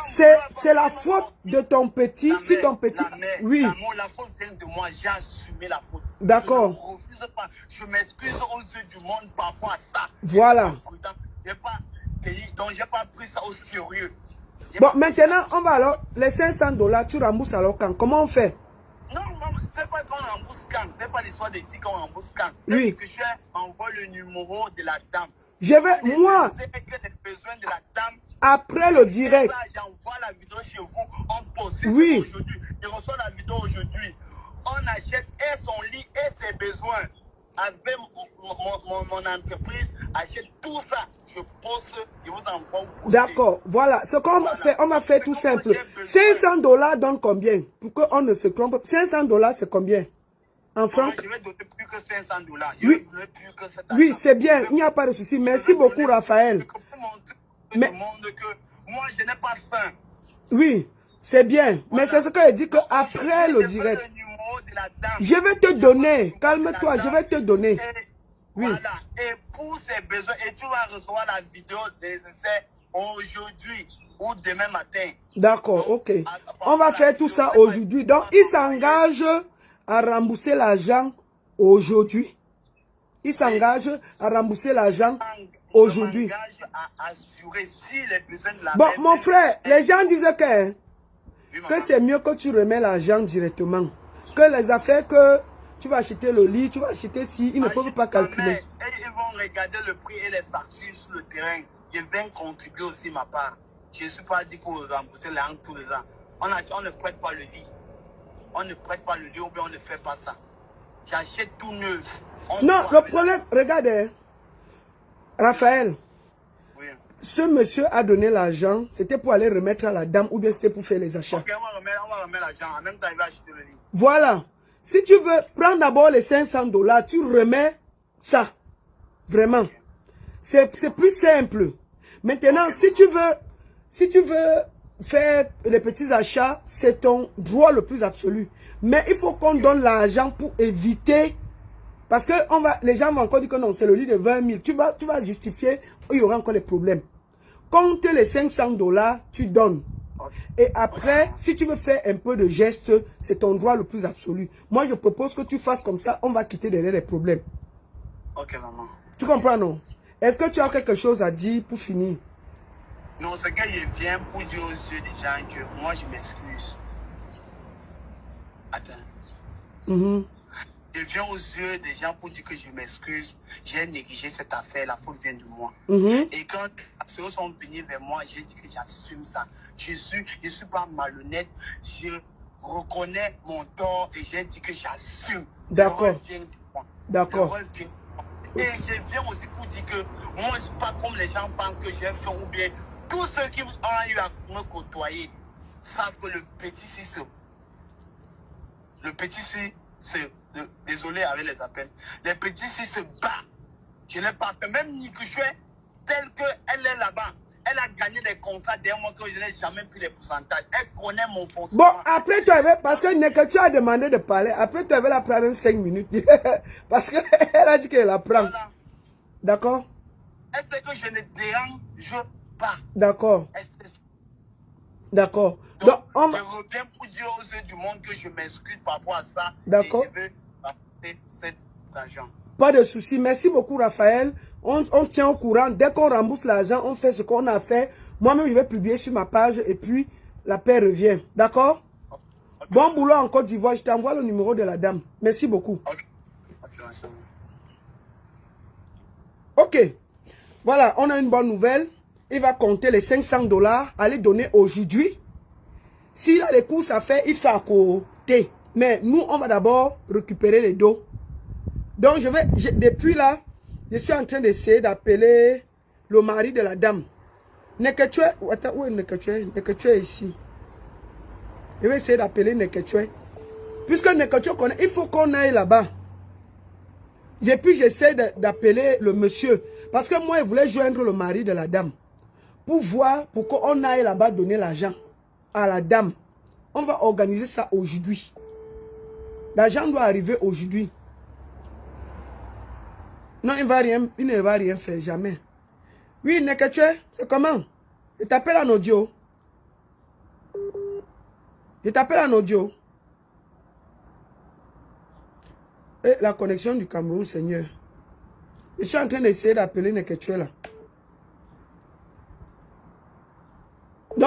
C'est la faute de ton petit. Si ton petit... Oui. La faute vient de moi. J'ai assumé la faute. D'accord. Je ne refuse pas. Je m'excuse aux yeux du monde par rapport à ça. Voilà. pays. Donc, j'ai pas pris ça au sérieux. Bon, maintenant, on va alors, les 500 $, tu rembourses alors quand? Comment on fait? Non, c'est pas qu'on rembourse quand. C'est pas l'histoire de dire qu'on rembourse quand. Oui. Que je envoie le numéro de la dame. Je vais, moi, C'est que les besoins de la dame. après le direct. J'envoie la vidéo chez vous. On poste Oui. aujourd'hui. Je reçois la vidéo aujourd'hui. On achète et son lit et ses besoins. Avec mon entreprise, achète tout ça. Je poste, je vous envoie. D'accord, voilà. Ce qu'on va faire, on va faire tout simple. 500 $ donne combien? Pour qu'on ne se trompe. 500 $, c'est combien? En francs? Je vais donner plus que 500 $. Oui. Oui, c'est bien. Il n'y a pas de souci. Merci beaucoup, Raphaël. Mais moi, je n'ai pas faim. Oui, c'est bien. Voilà. Mais c'est ce que je dis qu'après le direct, je vais te donner. Calme-toi, je vais te donner. Oui. Voilà. Et pour ces besoins, et tu vas recevoir la vidéo des essais aujourd'hui ou demain matin. D'accord, ok. On va faire tout ça aujourd'hui. Donc, il s'engage à rembourser l'argent aujourd'hui. Il s'engage à rembourser l'argent aujourd'hui. Bon, mon frère, les gens disent que c'est mieux que tu remets l'argent directement. Que les affaires que tu vas acheter le lit, tu vas acheter si, ils ne peuvent pas calculer. Et ils vont regarder le prix et les factures sur le terrain. Je viens contribuer aussi ma part. Je ne suis pas dit pour rembourser les tous les ans. On ne prête pas le lit. On ne prête pas le lit ou bien on ne fait pas ça. J'achète tout neuf. Non, le problème, regardez, Raphaël, oui. Ce monsieur a donné l'argent, c'était pour aller remettre à la dame ou bien c'était pour faire les achats. Ok, on va remettre l'argent, en même temps il va acheter le lit. Voilà. Si tu veux prendre d'abord les 500 $, tu remets ça. Vraiment. Okay. C'est plus simple. Maintenant, okay. si tu veux faire les petits achats, c'est ton droit le plus absolu. Mais il faut qu'on donne l'argent pour éviter. Parce que les gens vont encore dire que non, c'est le lit de 20 000. Tu vas justifier, il y aura encore des problèmes. Compte les 500 $, tu donnes. Et après, si tu veux faire un peu de geste, c'est ton droit le plus absolu. Moi, je propose que tu fasses comme ça, on va quitter derrière les problèmes. Ok, maman. Tu comprends, non? Est-ce que tu as quelque chose à dire pour finir? Non, c'est que je viens pour dire aux yeux des gens que moi, je m'excuse. Attends. Je viens aux yeux des gens pour dire que je m'excuse. J'ai négligé cette affaire, la faute vient de moi. Et quand ceux sont venus vers moi, j'ai dit que j'assume ça. Je suis pas malhonnête. Je reconnais mon tort et j'ai dit que j'assume. D'accord. D'accord. Et je viens aussi pour dire que moi, je ne suis pas comme les gens pensent que j'ai fait ou bien. Tous ceux qui ont eu à me côtoyer savent que le petit c'est désolé avec les appels. Les petits se battent. Je n'ai pas fait. Même Nikuchwe, telle qu'elle est là-bas, elle a gagné des contrats derrière moi que je n'ai jamais pris les pourcentages. Elle connaît mon fonctionnement. Bon, après tu avais, parce que tu as demandé de parler, après tu avais la prendre 5 minutes. Parce qu'elle a dit qu'elle la prend. Voilà. D'accord? Elle sait que je ne dérange pas. D'accord. D'accord. Donc, je reviens pour dire aux yeux du monde que je m'excuse par rapport à ça. D'accord. Et je veux apporter cet argent. Pas de souci. Merci beaucoup, Raphaël. On tient au courant. Dès qu'on rembourse l'argent, on fait ce qu'on a fait. Moi-même, je vais publier sur ma page et puis la paix revient. D'accord? Okay. Bon boulot en Côte d'Ivoire. Je t'envoie le numéro de la dame. Merci beaucoup. Ok. Voilà, on a une bonne nouvelle. Il va compter les 500 $, aller donner aujourd'hui. S'il a les courses à faire, il fait à côté. Mais nous, on va d'abord récupérer les dos. Donc, depuis là, je suis en train d'essayer d'appeler le mari de la dame. Nekechwe, attends, où est Nekechwe? Nekechwe est ici. Je vais essayer d'appeler Nekechwe. Puisque Nekechwe connaît, il faut qu'on aille là-bas. Et puis, j'essaie d'appeler le monsieur. Parce que moi, je voulais joindre le mari de la dame. Pour voir, pour qu'on aille là-bas donner l'argent à la dame. On va organiser ça aujourd'hui. L'argent doit arriver aujourd'hui. Non, il ne va rien faire, jamais. Oui, Nekechwe, c'est comment? Je t'appelle en audio. Je t'appelle en audio. Et la connexion du Cameroun, Seigneur. Je suis en train d'essayer d'appeler Nekechwe là.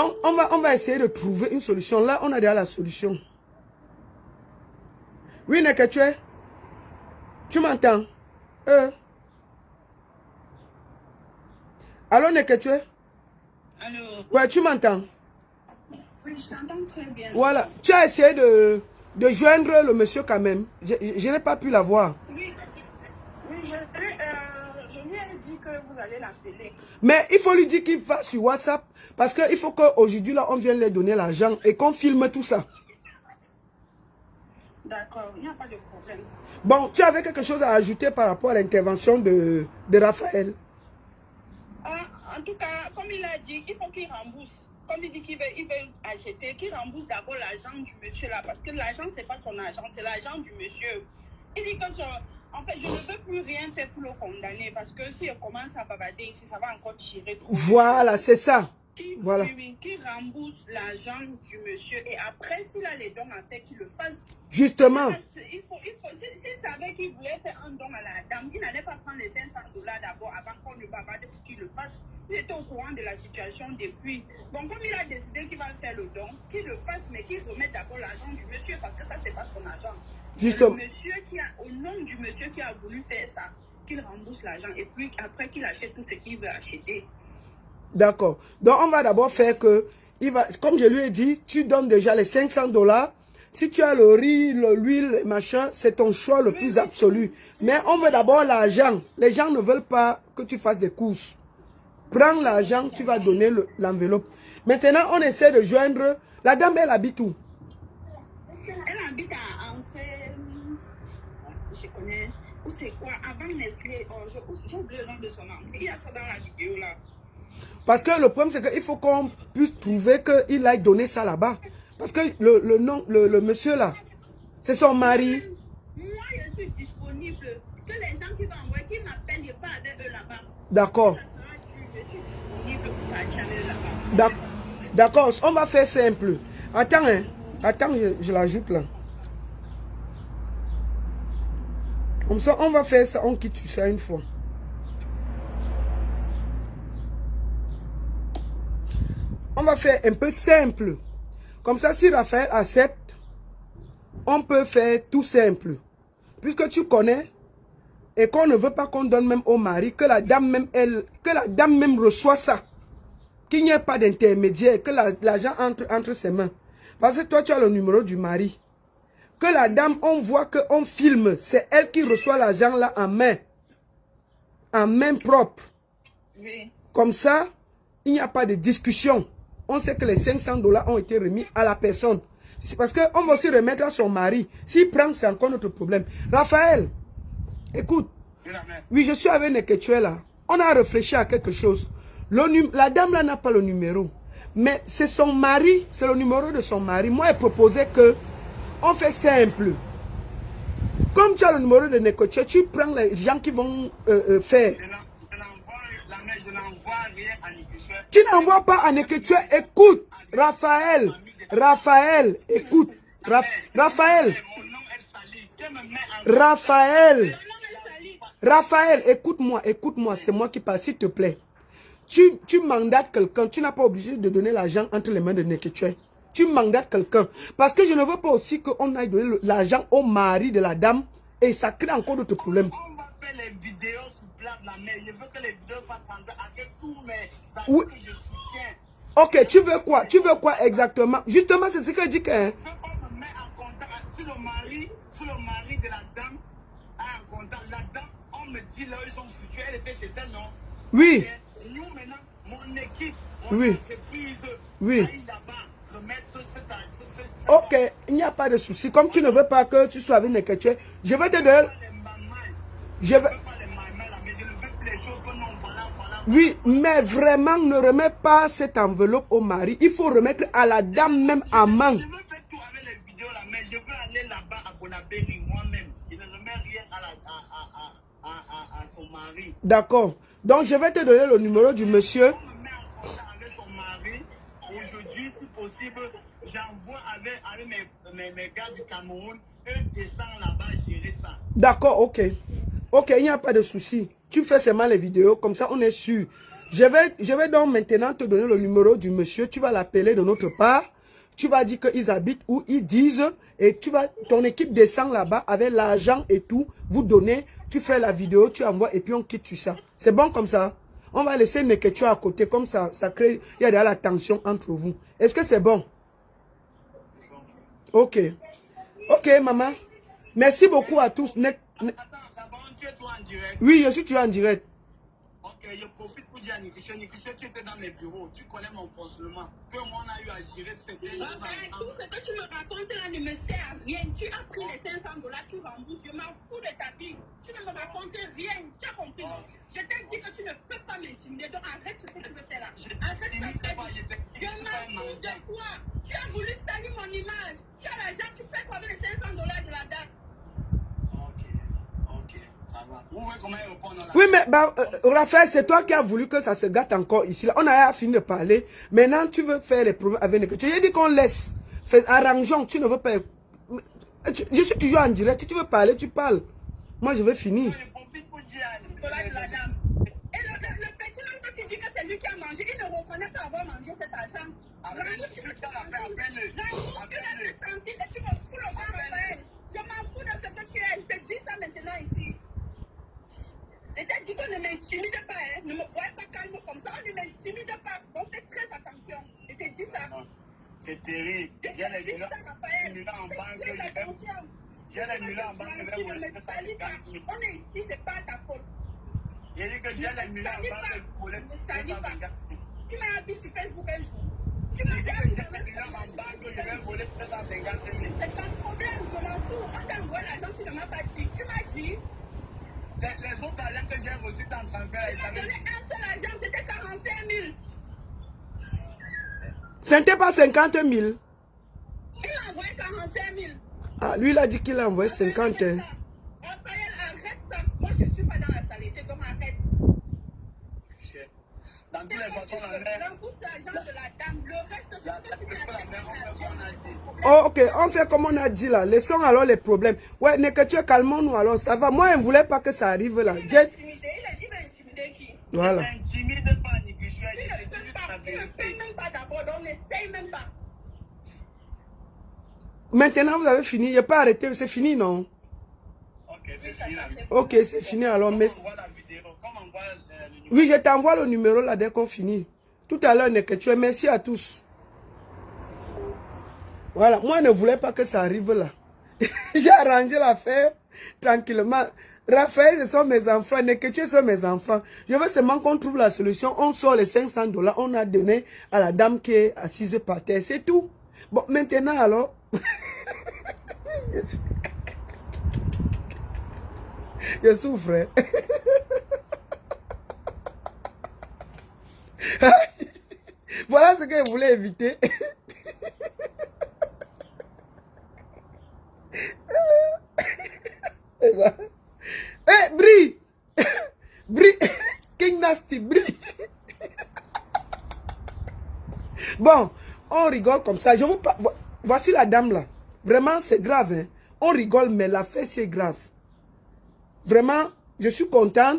Donc, on va essayer de trouver une solution. Là, on a déjà la solution. Oui, Neketue. Tu m'entends? Allô, Neketue? Allô? Ouais, tu m'entends? Oui, je t'entends très bien. Voilà. Tu as essayé de joindre le monsieur quand même. Je n'ai pas pu l'avoir. Oui, oui je lui ai dit que vous allez l'appeler. Mais il faut lui dire qu'il va sur WhatsApp. Parce qu'il faut qu'aujourd'hui, là, on vienne lui donner l'argent et qu'on filme tout ça. D'accord, il n'y a pas de problème. Bon, tu avais quelque chose à ajouter par rapport à l'intervention de Raphaël? En tout cas, comme il a dit, il faut qu'il rembourse. Comme il dit qu'il veut acheter, qu'il rembourse d'abord l'argent du monsieur là. Parce que l'argent, ce n'est pas son argent, c'est l'argent du monsieur. Il dit que, en fait, je ne veux plus rien faire pour le condamner. Parce que si il commence à bavarder ici, ça va encore tirer trop. Voilà, c'est ça. Voilà. Qui rembourse l'argent du monsieur. Et après, s'il a les dons à faire, qu'il le fasse. Justement. S'il savait qu'il voulait faire un don à la dame, il n'allait pas prendre les $500 d'abord avant qu'on ne bavarde pour qu'il le fasse. Il était au courant de la situation depuis. Bon, comme il a décidé qu'il va faire le don, qu'il le fasse, mais qu'il remette d'abord l'argent du monsieur, parce que ça, c'est pas son argent. Justement. Le monsieur au nom du monsieur qui a voulu faire ça, qu'il rembourse l'argent et puis après qu'il achète tout ce qu'il veut acheter. D'accord. Donc, on va d'abord faire que, comme je lui ai dit, tu donnes déjà les $500. Si tu as le riz, l'huile, le machin, c'est ton choix le plus absolu. Mais on veut d'abord l'argent. Les gens ne veulent pas que tu fasses des courses. Prends l'argent, tu vas donner l'enveloppe. Maintenant, on essaie de joindre... La dame, elle habite où? Elle habite à Entrée... Je connais... Où c'est quoi? Avant Nestlé. J'ai oublié le nom de son nom. Il y a ça dans la vidéo là. Parce que le problème, c'est qu'il faut qu'on puisse trouver qu'il aille donner ça là-bas. Parce que le monsieur là, c'est son mari. Moi, je suis disponible. Que les gens qui vont envoyer, qui m'appellent, je pars avec eux là-bas. D'accord. Ça sera dur. Je suis disponible pour partir avec eux là-bas. D'accord, on va faire simple. Attends, hein. Attends, je l'ajoute là. Comme ça, on va faire ça, on quitte ça une fois. On va faire un peu simple. Comme ça, si Raphaël accepte, on peut faire tout simple. Puisque tu connais, et qu'on ne veut pas qu'on donne même au mari, que la dame même reçoit ça. Qu'il n'y ait pas d'intermédiaire, que l'argent entre ses mains. Parce que toi, tu as le numéro du mari. Que la dame, on voit qu'on filme, c'est elle qui reçoit l'argent là en main. En main propre. Oui. Comme ça, il n'y a pas de discussion. On sait que les $500 ont été remis à la personne. C'est parce qu'on va aussi remettre à son mari. S'il prend, c'est encore notre problème. Raphaël, écoute. Oui, je suis avec Neketue là. On a réfléchi à quelque chose. La dame là n'a pas le numéro. Mais c'est son mari, c'est le numéro de son mari. Moi, j'ai proposé que on fait simple. Comme tu as le numéro de Neketue, tu prends les gens qui vont faire. Je n'envoie rien à Neketue. Tu n'envoies pas à Neketue. Écoute, Raphaël. Raphaël, écoute. Raphaël. Raphaël. Raphaël, écoute-moi, c'est moi qui parle, s'il te plaît. Tu mandates quelqu'un, tu n'as pas obligé de donner l'argent entre les mains de Neketue. Tu mandates quelqu'un. Parce que je ne veux pas aussi qu'on aille donner l'argent au mari de la dame et ça crée encore d'autres problèmes. On va faire les vidéos sur place la mer. Je veux que les vidéos soient transmises avec tous mes amis Oui. que je soutiens. Ok, tu veux quoi? Tu veux quoi exactement? Justement, c'est ce que je dis que... Je veux qu'on me mette en contact sur le mari de la dame. En contact. La dame, on me dit là, ils sont situés, elle était chez elle, non? Oui. Et nous, maintenant, mon équipe, Oui. entreprise, Oui. aille là-bas, remettre cette Ok, il n'y a pas de souci. Comme tu ne veux pas que tu sois avec Neketue, je vais te donner... Je vais... Oui, mais vraiment, ne remets pas cette enveloppe au mari. Il faut remettre à la dame même en main. Je veux faire tout avec les vidéos là, mais je veux aller là-bas à Bonabéry moi-même. Je ne remets rien à son mari. D'accord. Donc, je vais te donner le numéro du monsieur. On me met en contact avec son mari. Aujourd'hui, si possible, j'envoie avec mes gars du Cameroun. Eux descendent là-bas gérer ça. D'accord, ok. Ok, il n'y a pas de souci. Tu fais seulement les vidéos, comme ça on est sûr. Je vais donc maintenant te donner le numéro du monsieur. Tu vas l'appeler de notre part. Tu vas dire qu'ils habitent où ils disent. Et ton équipe descend là-bas avec l'argent et tout. Vous donnez. Tu fais la vidéo, tu envoies et puis on quitte sur ça. C'est bon comme ça? On va laisser Neketcho à côté. Comme ça crée. Il y a de la tension entre vous. Est-ce que c'est bon? Ok. Ok, maman. Merci beaucoup à tous. Attends, d'abord, tu es toi en direct. Oui, je suis toujours en direct. Ok, je profite pour dire à Nikisha, tu étais dans mes bureaux, tu connais mon fonctionnement. Que moi, on a eu à gérer cette Tout ce que tu me racontes là ne me sert à rien. Tu as pris les 500 $, tu rembourses. Je m'en fous de ta vie. Tu ne me racontes rien. Tu as compris? Je t'ai dit que tu ne peux pas m'intimider. Donc arrête ce que tu veux faire là. Arrête ça très vite. Je m'en fous de toi. Tu as voulu salir mon image. Tu as l'argent, tu fais quoi avec les 500 $ de la dame? Ok, ça va. Vous voyez comment il répond là? Oui, mais Raphaël, c'est toi qui as voulu que ça se gâte encore ici. Là. On a fini de parler. Maintenant, tu veux faire les problèmes avec Neketcho. Tu as dit qu'on laisse. Arrangeons. Tu ne veux pas... Je suis toujours en direct. Si tu veux parler, tu parles. Moi, je vais finir. Je profite pour dire à De la dame. Et le petit homme que tu dis que c'est lui qui a mangé, il ne reconnaît pas avoir mangé cet argent. appelle-le. Tu me sentir et tu me fous le bras, Raphaël. Je m'en fous de ce que tu es. Je te dis ça maintenant ici. Et t'as dit qu'on ne m'intimide pas, hein. Ne me voyez pas calme comme ça. On ne m'intimide pas. Donc fais très attention. Je te dis ça. C'est terrible. J'ai les millions en banque. J'ai les millions en banque. On est ici, c'est pas ta faute. J'ai dit que j'ai les millions en banque. Tu m'as appelé sur Facebook un jour. Tu m'as dit que j'ai les millions en banque. Je vais voler 250 000. C'est ton problème, je m'en fous. On t'a envoyé l'argent, tu ne m'as pas dit. Tu m'as dit. Les autres argents que j'ai reçus en transfert, tu m'as donné un seul argent, c'était 45 000. C'était pas 50 000. Il a envoyé 45 000. Ah, lui, il a dit qu'il a envoyé 50 000. Raphaël, arrête ça. Moi, je ne suis pas dans la saleté, donc arrête. Dans toutes les façons, la mère. Rembourse l'argent de la dame. Le reste, c'est ce que tu as. Oh, ok, on fait comme on a dit là. Laissons alors les problèmes. Ouais, Neketcho, calmons-nous alors, ça va. Moi, je ne voulais pas que ça arrive là. Il m'a intimidé qui? Voilà. Il n'intimide pas, Nikisha. Tu ne fais même pas d'abord, donc n'essaye même pas. Maintenant, vous avez fini. Il n'y a pas arrêté. C'est fini, non? Ok, c'est fini. Ok, c'est fini alors. Mais... On voit la vidéo. Comme on voit le numéro. Oui, je t'envoie le numéro là dès qu'on finit. Tout à l'heure, Neketcho. Merci à tous. Voilà. Moi, je ne voulais pas que ça arrive là. J'ai arrangé l'affaire tranquillement. Raphaël, ce sont mes enfants. Neketcho, ce sont mes enfants. Je veux seulement qu'on trouve la solution. On sort les 500 $. On a donné à la dame qui est assise par terre. C'est tout. Bon, maintenant alors... Je souffre. Voilà ce que je voulais éviter. Eh, Bri! Bri! King Nasty, Bri! Bon, on rigole comme ça. Je vous parle. Voici la dame là. Vraiment, c'est grave. Hein? On rigole, mais l'affaire, c'est grave. Vraiment, je suis content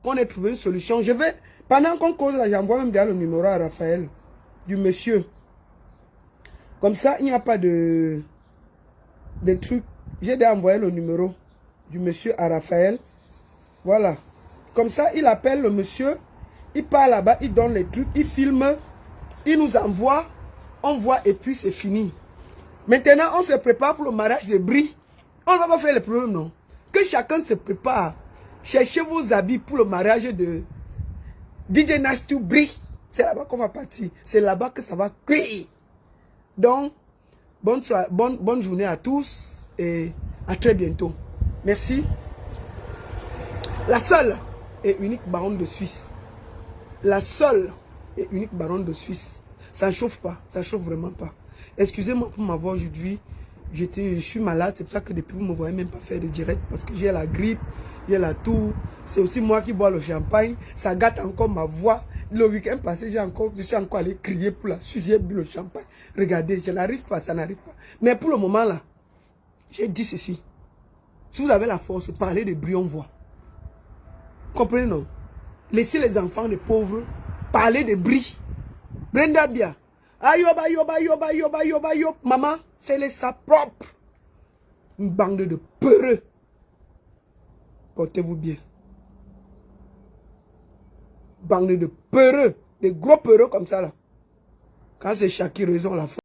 qu'on ait trouvé une solution. Je vais, pendant qu'on cause là, j'envoie même déjà le numéro à Raphaël, du monsieur. Comme ça, il n'y a pas de trucs. J'ai déjà envoyé le numéro du monsieur à Raphaël. Voilà. Comme ça, il appelle le monsieur, il part là-bas, il donne les trucs, il filme, il nous envoie, on voit et puis c'est fini. Maintenant, on se prépare pour le mariage de Bri. On va pas faire le problème, non? Que chacun se prépare. Cherchez vos habits pour le mariage de DJ Nasty Bri. C'est là-bas qu'on va partir. C'est là-bas que ça va cuire. Donc, bonne journée à tous et à très bientôt. Merci. La seule et unique baronne de Suisse. La seule et unique baronne de Suisse. Ça ne chauffe pas. Ça ne chauffe vraiment pas. Excusez-moi pour m'avoir aujourd'hui. Je suis malade. C'est pour ça que depuis vous ne me voyez même pas faire de direct. Parce que j'ai la grippe. J'ai la toux. C'est aussi moi qui bois le champagne. Ça gâte encore ma voix. Le week-end passé, je suis encore allé crier pour la Suisse. J'ai bu le champagne. Regardez, je n'arrive pas. Ça n'arrive pas. Mais pour le moment là, j'ai dit ceci. Si vous avez la force, parlez de Bri, on voit. Comprenez, non? Laissez les enfants, les pauvres, parler de bris. Brenda Bia. Ayoba, yoba, yoba, yoba, yoba, yoba. Maman, fais-les ça propre. Une bande de peureux. Portez-vous bien. Bande de peureux. Des gros peureux comme ça là. Quand c'est Shakira, ils ont la faute.